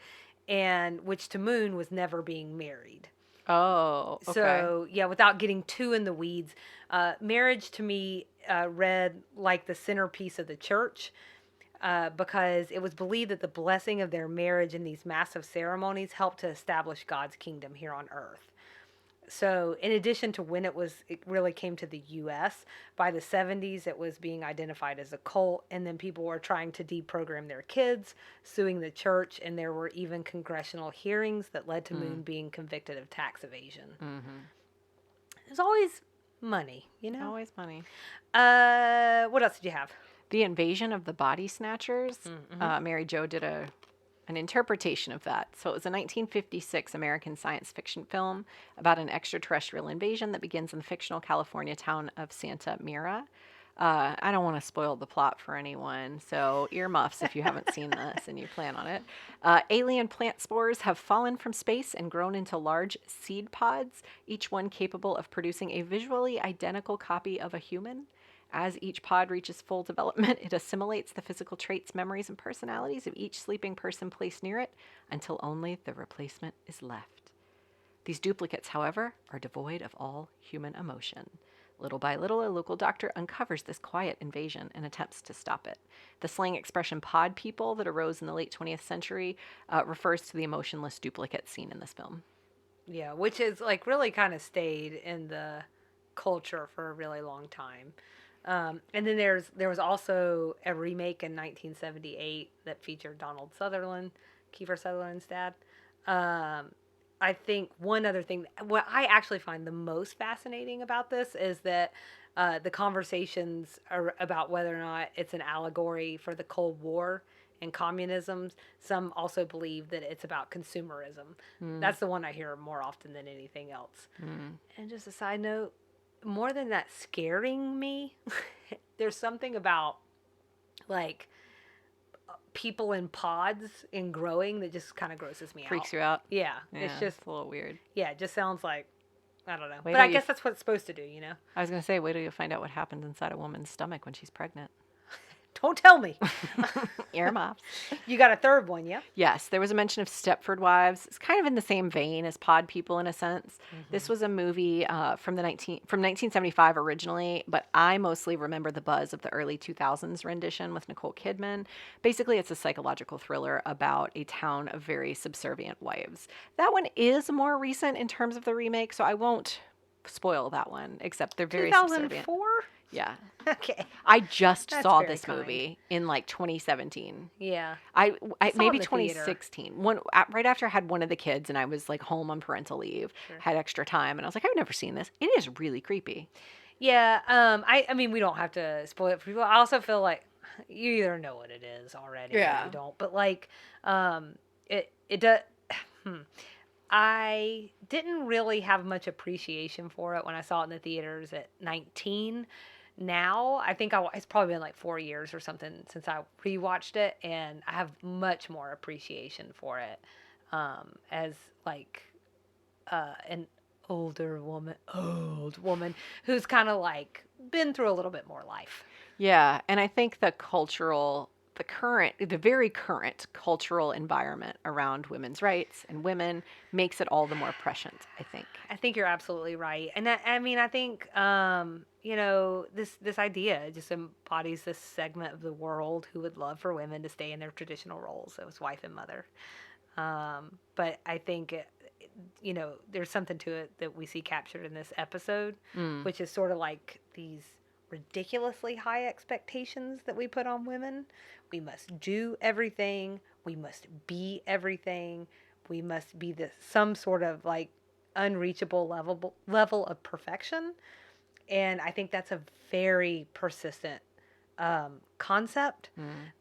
and which to Moon was never being married. Oh, okay. So yeah, without getting too in the weeds, marriage to me read like the centerpiece of the church, because it was believed that the blessing of their marriage in these massive ceremonies helped to establish God's kingdom here on earth. So, in addition to when it really came to the U.S., by the 70s, it was being identified as a cult, and then people were trying to deprogram their kids, suing the church, and there were even congressional hearings that led to Moon being convicted of tax evasion. There's always money, you know? Always money. What else did you have? The Invasion of the Body Snatchers. Mary Jo did an interpretation of that. So it was a 1956 American science fiction film about an extraterrestrial invasion that begins in the fictional California town of Santa Mira. I don't want to spoil the plot for anyone, so earmuffs if you haven't seen this and you plan on it. Alien plant spores have fallen from space and grown into large seed pods, each one capable of producing a visually identical copy of a human. As each pod reaches full development, it assimilates the physical traits, memories, and personalities of each sleeping person placed near it until only the replacement is left. These duplicates, however, are devoid of all human emotion. Little by little, a local doctor uncovers this quiet invasion and attempts to stop it. The slang expression pod people that arose in the late 20th century refers to the emotionless duplicates seen in this film. Yeah, which is like really kind of stayed in the culture for a really long time. And then there was also a remake in 1978 that featured Donald Sutherland, Kiefer Sutherland's dad. I think one other thing, what I actually find the most fascinating about this is that the conversations are about whether or not it's an allegory for the Cold War and communism. Some also believe that it's about consumerism. That's the one I hear more often than anything else. And just a side note, more than that scaring me, there's something about like people in pods and growing that just kind of grosses me out. Freaks you out? Yeah, it's just a little weird. Yeah, it just sounds like, I don't know. Wait but I guess that's what it's supposed to do, you know? I was going to say, wait till you find out what happens inside a woman's stomach when she's pregnant. Don't tell me. Earmuffs. You got a third one, yeah? Yes, there was a mention of Stepford Wives. It's kind of in the same vein as Pod People in a sense. This was a movie from 1975 originally, but I mostly remember the buzz of the early 2000s rendition with Nicole Kidman. Basically, it's a psychological thriller about a town of very subservient wives. That one is more recent in terms of the remake, so I won't spoil that one, except they're very subservient. 2004? Yeah. Okay. I just That's saw very this kind. movie in like 2017. Yeah. I saw it maybe in the theater. 2016. Right after I had one of the kids and I was like home on parental leave, had extra time, and I was like, I've never seen this. It is really creepy. Yeah. I mean, we don't have to spoil it for people. I also feel like you either know what it is already, or you don't. But like, it does. I didn't really have much appreciation for it when I saw it in the theaters at 19. Now, I think it's probably been like 4 years or something since I rewatched it, and I have much more appreciation for it as like an old woman who's kind of like been through a little bit more life. Yeah, and I think the very current cultural environment around women's rights and women makes it all the more prescient, I think. I think you're absolutely right. And I mean, I think, this idea just embodies this segment of the world who would love for women to stay in their traditional roles as wife and mother. But I think, there's something to it that we see captured in this episode, which is sort of like these ridiculously high expectations that we put on women. We must do everything. We must be everything. We must be some sort of like unreachable level of perfection. And I think that's a very persistent concept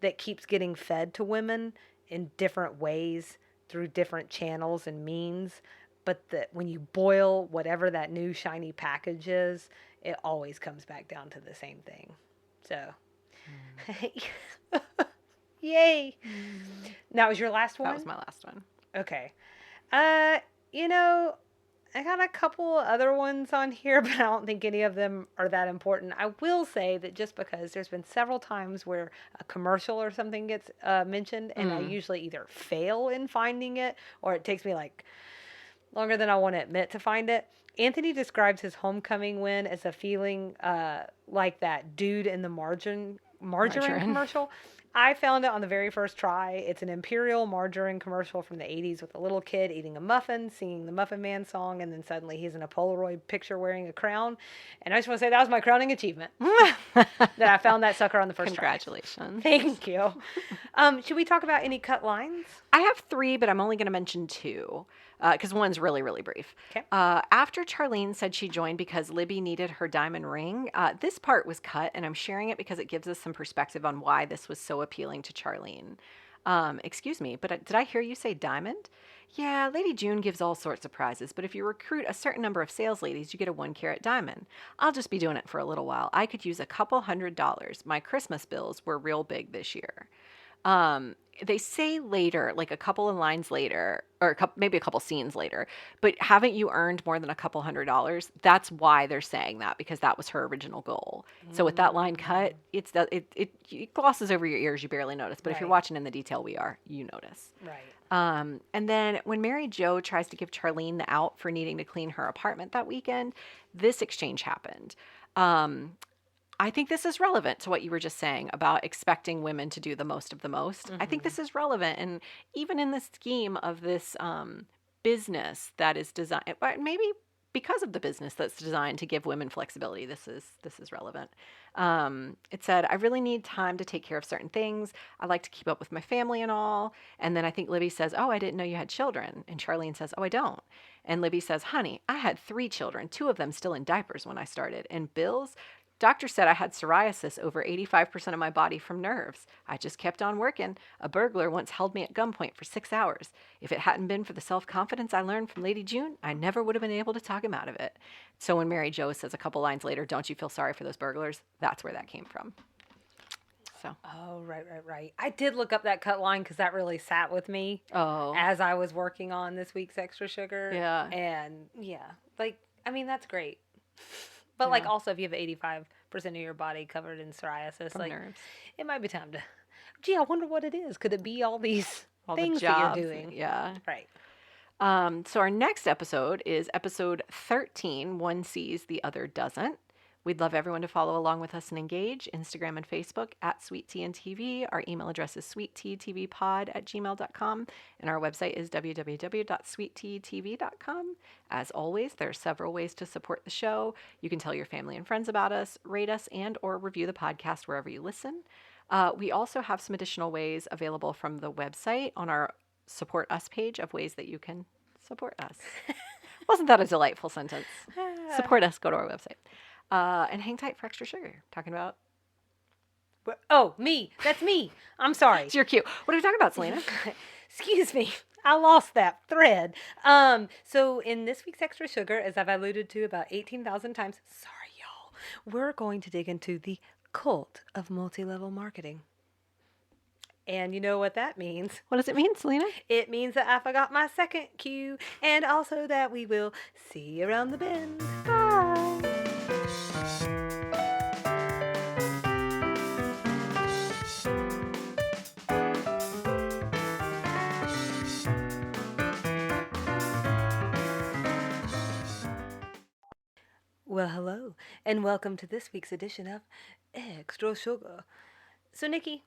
that keeps getting fed to women in different ways through different channels and means. But that when you boil whatever that new shiny package is, it always comes back down to the same thing. So, yay. That was your last one? That was my last one. Okay. I got a couple other ones on here, but I don't think any of them are that important. I will say that just because there's been several times where a commercial or something gets mentioned, and I usually either fail in finding it or it takes me like longer than I want to admit to find it. Anthony describes his homecoming win as a feeling like that dude in the margarine commercial. I found it on the very first try. It's an Imperial margarine commercial from the 80s with a little kid eating a muffin, singing the Muffin Man song, and then suddenly he's in a Polaroid picture wearing a crown. And I just want to say that was my crowning achievement, that I found that sucker on the first try. Congratulations. Thank you. Should we talk about any cut lines? I have 3, but I'm only going to mention 2. Because one's really, really brief. Okay. After Charlene said she joined because Libby needed her diamond ring, this part was cut, and I'm sharing it because it gives us some perspective on why this was so appealing to Charlene. Excuse me, but did I hear you say diamond? Yeah, Lady June gives all sorts of prizes, but if you recruit a certain number of sales ladies, you get a 1-carat diamond. I'll just be doing it for a little while. I could use a couple $100. My Christmas bills were real big this year. They say later, like a couple of lines later, or maybe a couple scenes later, but haven't you earned more than a couple $100? That's why they're saying that, because that was her original goal. So with that line cut, it glosses over your ears. You barely notice. But if you're watching in the detail you notice. Right. And then when Mary Jo tries to give Charlene the out for needing to clean her apartment that weekend, this exchange happened. I think this is relevant to what you were just saying about expecting women to do the most of the most. I think this is relevant. And even in the scheme of this business that is designed, maybe because of the business that's designed to give women flexibility, this is relevant. It said, I really need time to take care of certain things. I like to keep up with my family and all. And then I think Libby says, oh, I didn't know you had children. And Charlene says, oh, I don't. And Libby says, honey, I had 3 children, 2 of them still in diapers when I started. And Bill's doctor said I had psoriasis over 85% of my body from nerves. I just kept on working. A burglar once held me at gunpoint for 6 hours. If it hadn't been for the self-confidence I learned from Lady June, I never would have been able to talk him out of it. So when Mary Jo says a couple lines later, don't you feel sorry for those burglars? That's where that came from. So. Oh, right. I did look up that cut line because that really sat with me as I was working on this week's Extra Sugar. Yeah. And that's great. But also if you have 85% of your body covered in psoriasis, from nerves, it might be time to, I wonder what it is. Could it be all these things that you're doing? Yeah. Right. So our next episode is episode 13, One Sees, the Other Doesn't. We'd love everyone to follow along with us and engage. Instagram and Facebook at Sweet Tea and TV. Our email address is sweetteatvpod@gmail.com. And our website is www.sweetteatv.com. As always, there are several ways to support the show. You can tell your family and friends about us, rate us, and or review the podcast wherever you listen. We also have some additional ways available from the website on our Support Us page of ways that you can support us. Wasn't that a delightful sentence? Support us. Go to our website. And hang tight for Extra Sugar. Talking about... Oh, me. That's me. I'm sorry. It's your cue. What are we talking about, Selena? Excuse me. I lost that thread. So in this week's Extra Sugar, as I've alluded to about 18,000 times, sorry, y'all, we're going to dig into the cult of multi-level marketing. And you know what that means? What does it mean, Selena? It means that I forgot my second cue, and also that we will see you around the bend. Bye. Well, hello, and welcome to this week's edition of Extra Sugar. So, Nikki,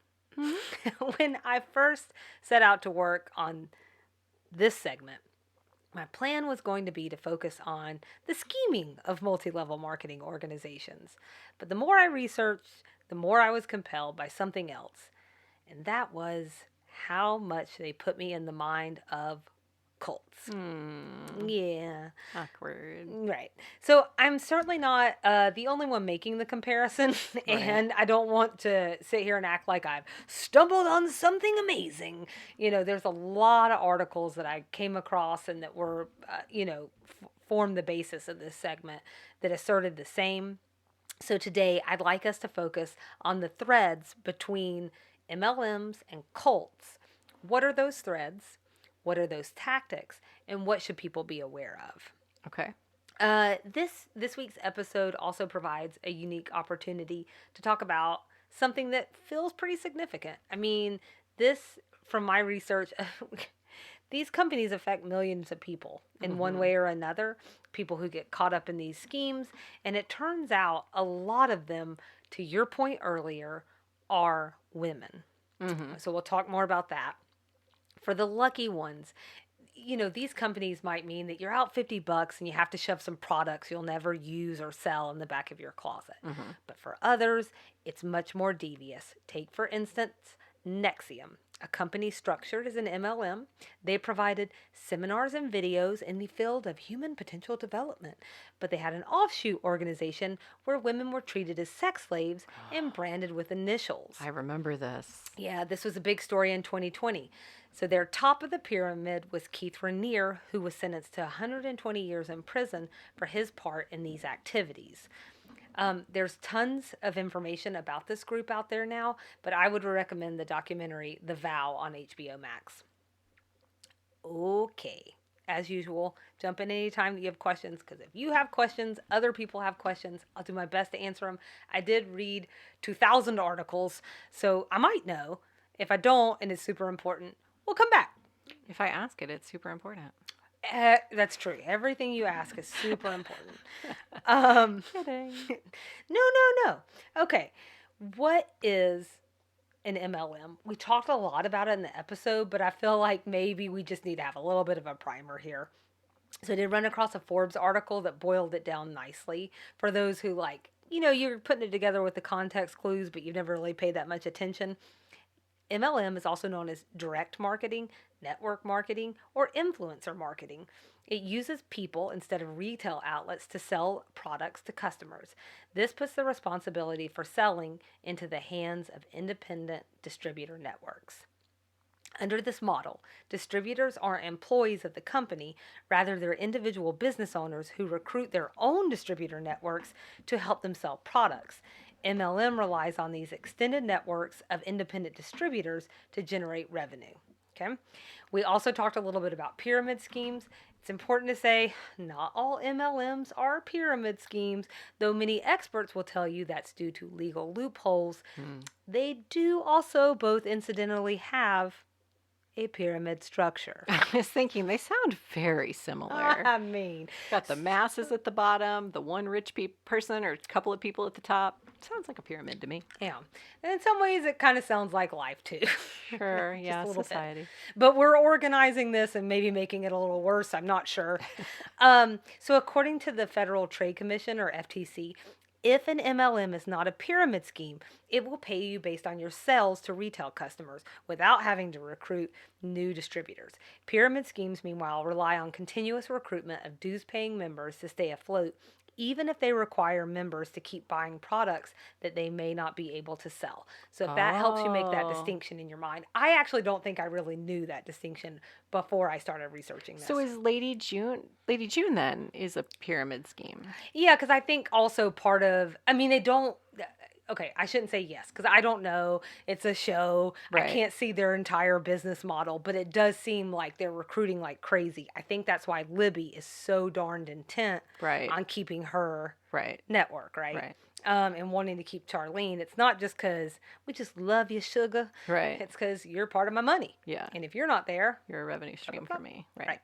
when I first set out to work on this segment, my plan was going to be to focus on the scheming of multi-level marketing organizations. But the more I researched, the more I was compelled by something else, and that was how much they put me in the mind of cults. Yeah. Awkward. Right. So I'm certainly not the only one making the comparison, and I don't want to sit here and act like I've stumbled on something amazing. There's a lot of articles that I came across and that were, formed the basis of this segment that asserted the same. So today I'd like us to focus on the threads between MLMs and cults. What are those threads? What are those tactics? And what should people be aware of? Okay. This week's episode also provides a unique opportunity to talk about something that feels pretty significant. I mean, from my research, these companies affect millions of people in one way or another, people who get caught up in these schemes. And it turns out a lot of them, to your point earlier, are women. So we'll talk more about that. For the lucky ones, these companies might mean that you're out $50 and you have to shove some products you'll never use or sell in the back of your closet. But for others, it's much more devious. Take, for instance, Nexium, a company structured as an MLM. They provided seminars and videos in the field of human potential development, but they had an offshoot organization where women were treated as sex slaves and branded with initials. I remember this. Yeah, this was a big story in 2020. So their top of the pyramid was Keith Rainier, who was sentenced to 120 years in prison for his part in these activities. There's tons of information about this group out there now, but I would recommend the documentary The Vow on HBO Max. Okay, as usual, jump in anytime that you have questions, because if you have questions, other people have questions. I'll do my best to answer them. I did read 2,000 articles, so I might know. If I don't, and it's super important, we'll come back. If I ask it, it's super important. That's true. Everything you ask is super important. Kidding. No. Okay. What is an MLM? We talked a lot about it in the episode, but I feel like maybe we just need to have a little bit of a primer here. So I did run across a Forbes article that boiled it down nicely for those who you're putting it together with the context clues, but you've never really paid that much attention. MLM is also known as direct marketing, network marketing, or influencer marketing. It uses people instead of retail outlets to sell products to customers. This puts the responsibility for selling into the hands of independent distributor networks. Under this model, distributors aren't employees of the company, rather they're individual business owners who recruit their own distributor networks to help them sell products. MLM relies on these extended networks of independent distributors to generate revenue. Okay. We also talked a little bit about pyramid schemes. It's important to say not all MLMs are pyramid schemes, though many experts will tell you that's due to legal loopholes. They do also both incidentally have a pyramid structure. I was thinking they sound very similar. I mean, got the masses at the bottom, the one rich person or a couple of people at the top. Sounds like a pyramid to me. Yeah. And in some ways, it kind of sounds like life, too. Sure, yeah, society. Bit. But we're organizing this and maybe making it a little worse. I'm not sure. So according to the Federal Trade Commission, or FTC, if an MLM is not a pyramid scheme, it will pay you based on your sales to retail customers without having to recruit new distributors. Pyramid schemes, meanwhile, rely on continuous recruitment of dues-paying members to stay afloat, even if they require members to keep buying products that they may not be able to sell. So if that helps you make that distinction in your mind. I actually don't think I really knew that distinction before I started researching this. So is Lady June then is a pyramid scheme? Yeah, because I think also part of, they don't, okay, I shouldn't say yes because I don't know. It's a show. I Right. can't see their entire business model, but it does seem like they're recruiting like crazy. I think that's why Libby is so darned intent Right. on keeping her Right. network, right? Right. And wanting to keep Charlene. It's not just because we just love you, sugar. Right. It's because you're part of my money. Yeah. And if you're not there, You're a revenue stream for me. Right. right.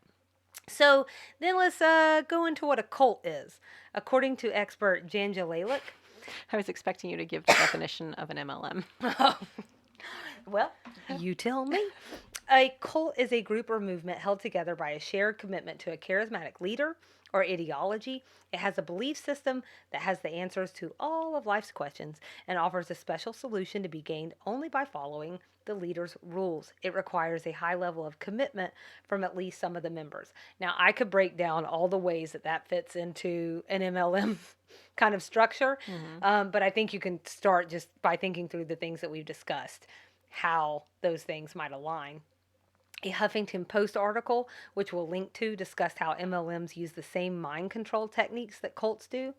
So then let's go into what a cult is. According to expert Jan Jalalik, I was expecting you to give the definition of an MLM. well, you tell me. A cult is a group or movement held together by a shared commitment to a charismatic leader or ideology. It has a belief system that has the answers to all of life's questions and offers a special solution to be gained only by following the leader's rules. It requires a high level of commitment from at least some of the members. Now, I could break down all the ways that that fits into an MLM kind of structure, but I think you can start just by thinking through the things that we've discussed, how those things might align. A Huffington Post article, which we'll link to, discussed how MLMs use the same mind control techniques that cults do.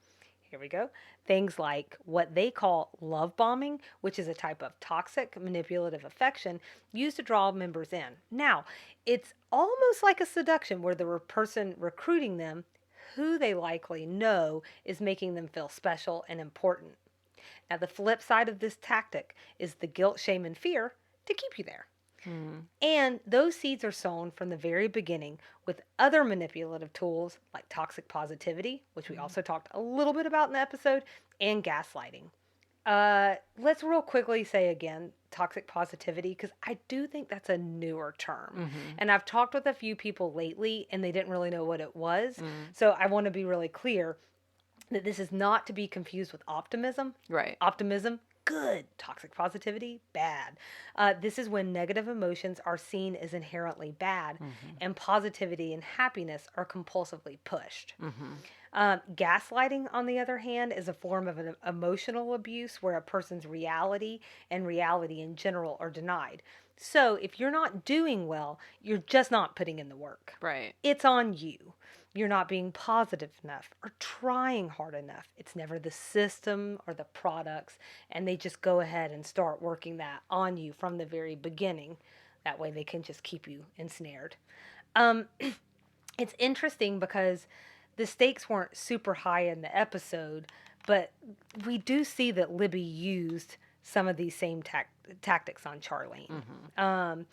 Here we go. Things like what they call love bombing, which is a type of toxic, manipulative affection used to draw members in. Now, it's almost like a seduction where the person recruiting them, who they likely know, is making them feel special and important. Now, the flip side of this tactic is the guilt, shame, and fear to keep you there. And those seeds are sown from the very beginning with other manipulative tools like toxic positivity, which we also talked a little bit about in the episode, and gaslighting. Let's real quickly say again toxic positivity because I do think that's a newer term. And I've talked with a few people lately and they didn't really know what it was. So I want to be really clear that this is not to be confused with optimism. Right. Optimism, good. Toxic positivity, bad. This is when negative emotions are seen as inherently bad and positivity and happiness are compulsively pushed. Gaslighting, on the other hand, is a form of an emotional abuse where a person's reality and reality in general are denied. So if you're not doing well, you're just not putting in the work. Right. It's on you. You're not being positive enough or trying hard enough. It's never the system or the products, and they just go ahead and start working that on you from the very beginning. That way they can just keep you ensnared. It's interesting because the stakes weren't super high in the episode, but we do see that Libby used some of these same tactics on Charlene.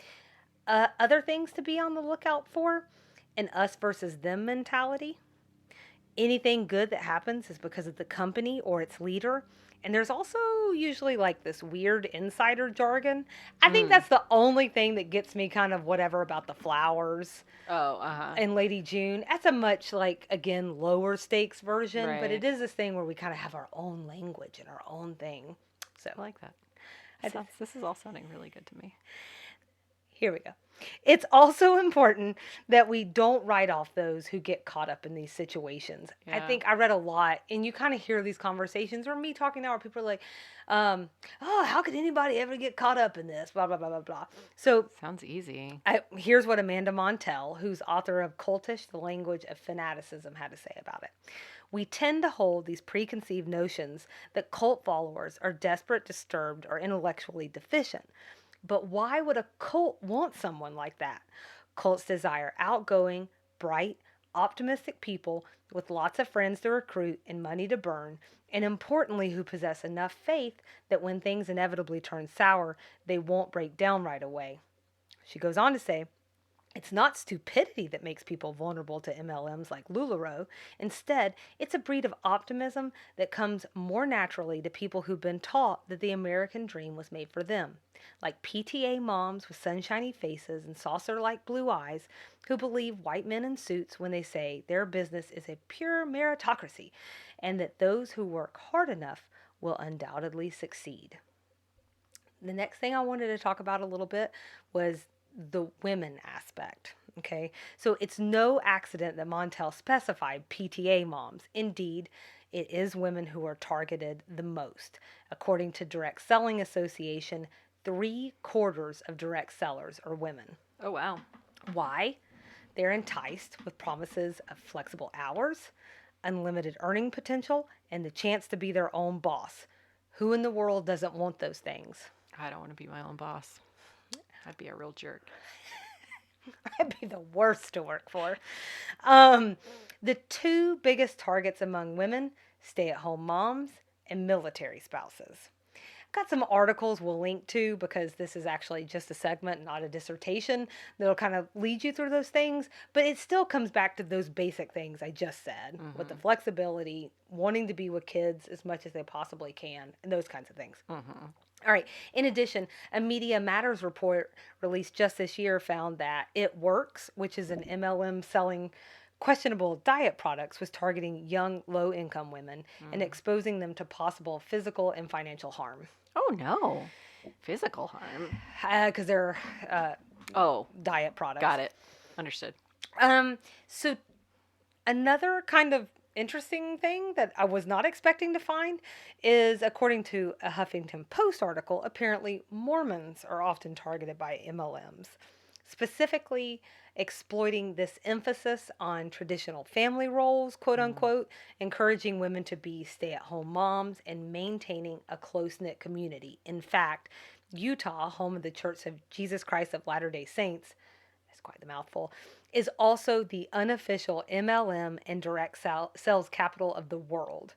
Other things to be on the lookout for: an us versus them mentality. Anything good that happens is because of the company or its leader. And there's also usually like this weird insider jargon. I think that's the only thing that gets me kind of whatever about the flowers and Lady June. That's a much like, again, lower stakes version, but Right. it is this thing where we kind of have our own language and our own thing. So I like that. This is all sounding really good to me. here we go. It's also important that we don't write off those who get caught up in these situations. I Yeah. think I read a lot, and you kind of hear these conversations, or me talking now, where people are like, oh, how could anybody ever get caught up in this? Blah, blah, blah, blah, blah. So Sounds easy. here's what Amanda Montell, who's author of Cultish, The Language of Fanaticism, had to say about it. We tend to hold these preconceived notions that cult followers are desperate, disturbed, or intellectually deficient. But why would a cult want someone like that? Cults desire outgoing, bright, optimistic people with lots of friends to recruit and money to burn, and importantly, who possess enough faith that when things inevitably turn sour, they won't break down right away. She goes on to say, it's not stupidity that makes people vulnerable to MLMs like LuLaRoe. Instead, it's a breed of optimism that comes more naturally to people who've been taught that the American dream was made for them, like PTA moms with sunshiny faces and saucer-like blue eyes who believe white men in suits when they say their business is a pure meritocracy and that those who work hard enough will undoubtedly succeed. The next thing I wanted to talk about a little bit was the women aspect. Okay, so it's no accident that Montel specified PTA moms. Indeed, it is women who are targeted the most. According to Direct Selling Association, 3/4 of direct sellers are women. Oh, wow. Why? They're enticed with promises of flexible hours, unlimited earning potential, and the chance to be their own boss. Who in the world doesn't want those things? I don't want to be my own boss. I'd be a real jerk. I'd be the worst to work for. Um, the two biggest targets among women: stay-at-home moms and military spouses. Got some articles we'll link to because this is actually just a segment, not a dissertation, that'll kind of lead you through those things. But it still comes back to those basic things I just said with the flexibility, wanting to be with kids as much as they possibly can, and those kinds of things. All right. In addition, a Media Matters report released just this year found that It Works, which is an MLM selling questionable diet products, was targeting young, low income women and exposing them to possible physical and financial harm. Oh, no. Physical harm. Because they're Oh, diet products. got it. Understood. So another kind of interesting thing that I was not expecting to find is, according to a Huffington Post article, apparently Mormons are often targeted by MLMs, specifically exploiting this emphasis on traditional family roles, quote unquote, encouraging women to be stay-at-home moms and maintaining a close-knit community. In fact, Utah, home of the Church of Jesus Christ of Latter-day Saints, that's quite the mouthful, is also the unofficial MLM and direct sales capital of the world.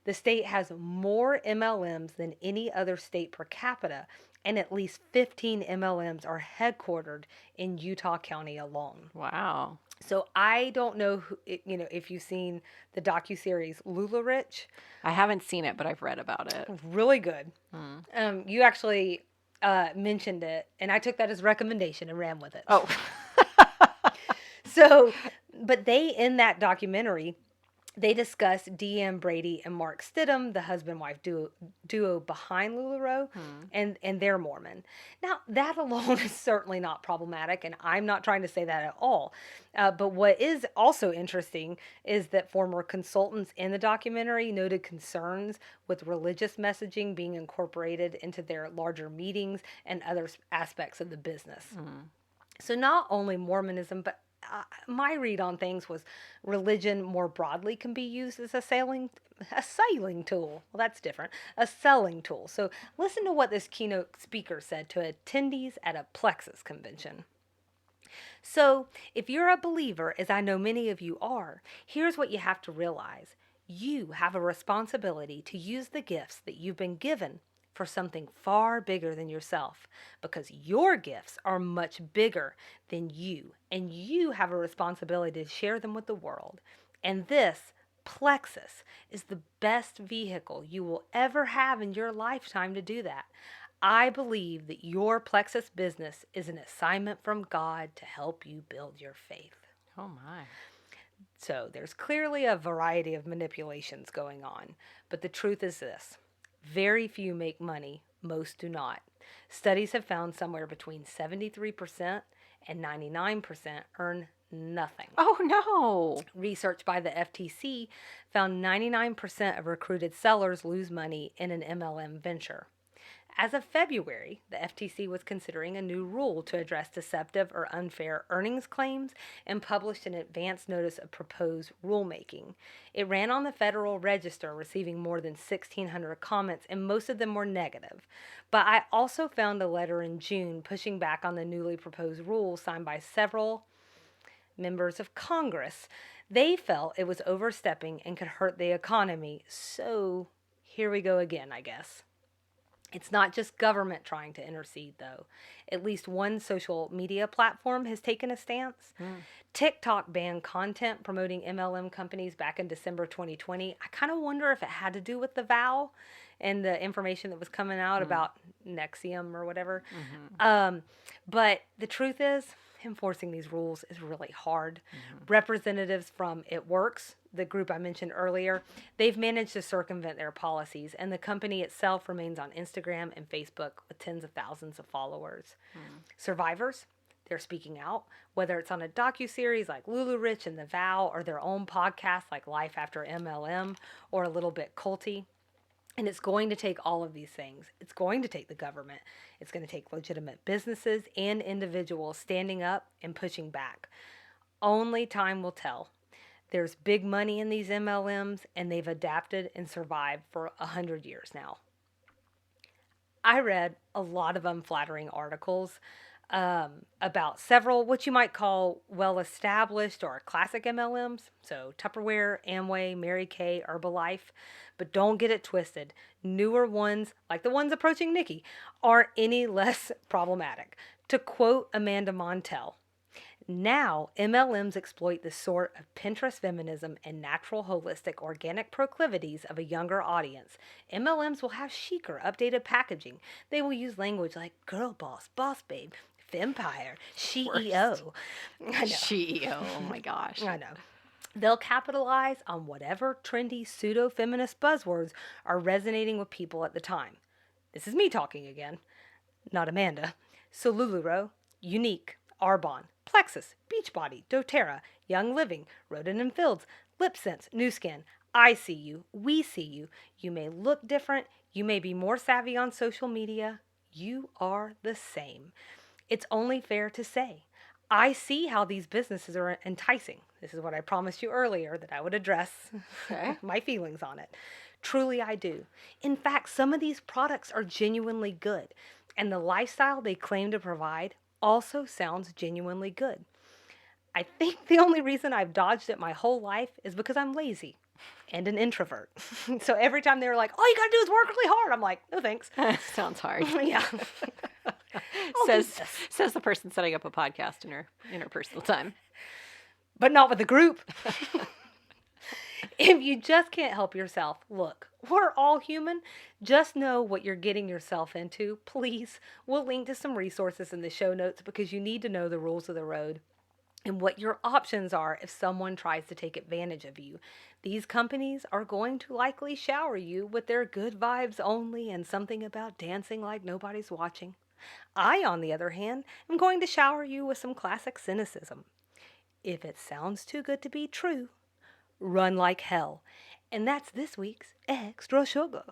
The state has more MLMs than any other state per capita, and at least 15 MLMs are headquartered in Utah County alone. Wow. So I don't know if you've seen the docuseries LuLaRich. I haven't seen it, but I've read about it. Really good. You actually mentioned it, and I took that as a recommendation and ran with it. Oh. So, but in that documentary, they discuss Deanne Brady and Mark Stidham, the husband-wife duo behind LuLaRoe, and they're Mormon. Now, that alone is certainly not problematic, and I'm not trying to say that at all. But what is also interesting is that former consultants in the documentary noted concerns with religious messaging being incorporated into their larger meetings and other aspects of the business. So not only Mormonism, but my read on things was religion more broadly can be used as a sailing tool. Well, that's different. A selling tool. So listen to what this keynote speaker said to attendees at a Plexus convention. So if you're a believer, as I know many of you are, here's what you have to realize. You have a responsibility to use the gifts that you've been given for something far bigger than yourself, because your gifts are much bigger than you, and you have a responsibility to share them with the world. And this Plexus is the best vehicle you will ever have in your lifetime to do that. I believe that your Plexus business is an assignment from God to help you build your faith. Oh, my. So there's clearly a variety of manipulations going on, but the truth is this. Very few make money. Most do not. Studies have found somewhere between 73% and 99% earn nothing. Oh, no. Research by the FTC found 99% of recruited sellers lose money in an MLM venture. As of February, the FTC was considering a new rule to address deceptive or unfair earnings claims and published an advance notice of proposed rulemaking. It ran on the Federal Register, receiving more than 1,600 comments, and most of them were negative. But I also found a letter in June pushing back on the newly proposed rule signed by several members of Congress. They felt it was overstepping and could hurt the economy. So here we go again, I guess. It's not just government trying to intercede, though. At least one social media platform has taken a stance. TikTok banned content promoting MLM companies back in December 2020. I kind of wonder if it had to do with the vow and the information that was coming out about Nexium or whatever. But the truth is, enforcing these rules is really hard. Representatives from It Works, the group I mentioned earlier, they've managed to circumvent their policies, and the company itself remains on Instagram and Facebook with tens of thousands of followers. Survivors, they're speaking out, whether it's on a docuseries like LuLaRich and The Vow, or their own podcast like Life After MLM, or a little bit culty. And it's going to take all of these things. It's going to take the government. It's going to take legitimate businesses and individuals standing up and pushing back. Only time will tell. There's big money in these MLMs, and they've adapted and survived for 100 years now. I read a lot of unflattering articles about several what you might call well established or classic MLMs. So Tupperware, Amway, Mary Kay, Herbalife. But don't get it twisted. Newer ones, like the ones approaching Nikki, aren't any less problematic. To quote Amanda Montell, now, MLMs exploit the sort of Pinterest feminism and natural, holistic, organic proclivities of a younger audience. MLMs will have chicer, updated packaging. They will use language like girl boss, boss babe, fempire, CEO. I know. CEO, oh my gosh. I know. They'll capitalize on whatever trendy pseudo-feminist buzzwords are resonating with people at the time. This is me talking again, not Amanda. So LuLaRoe, Unique, Arbonne, Plexus, Beachbody, doTERRA, Young Living, Roden and Fields, LipSense, Nu Skin, I See You, We See You. You may look different. You may be more savvy on social media. You are the same. It's only fair to say, I see how these businesses are enticing. This is what I promised you earlier that I would address my feelings on it. Truly, I do. In fact, some of these products are genuinely good, and the lifestyle they claim to provide also sounds genuinely good. I think the only reason I've dodged it my whole life is because I'm lazy and an introvert. So every time they were like, all you gotta do is work really hard, I'm like, no thanks. Sounds hard. Yeah. says the person setting up a podcast in her personal time. But not with the group. If you just can't help yourself, look, we're all human. Just know what you're getting yourself into. Please, we'll link to some resources in the show notes because you need to know the rules of the road and what your options are if someone tries to take advantage of you. These companies are going to likely shower you with their good vibes only and something about dancing like nobody's watching. I, on the other hand, am going to shower you with some classic cynicism. If it sounds too good to be true, run like hell. And that's this week's Extra Sugar.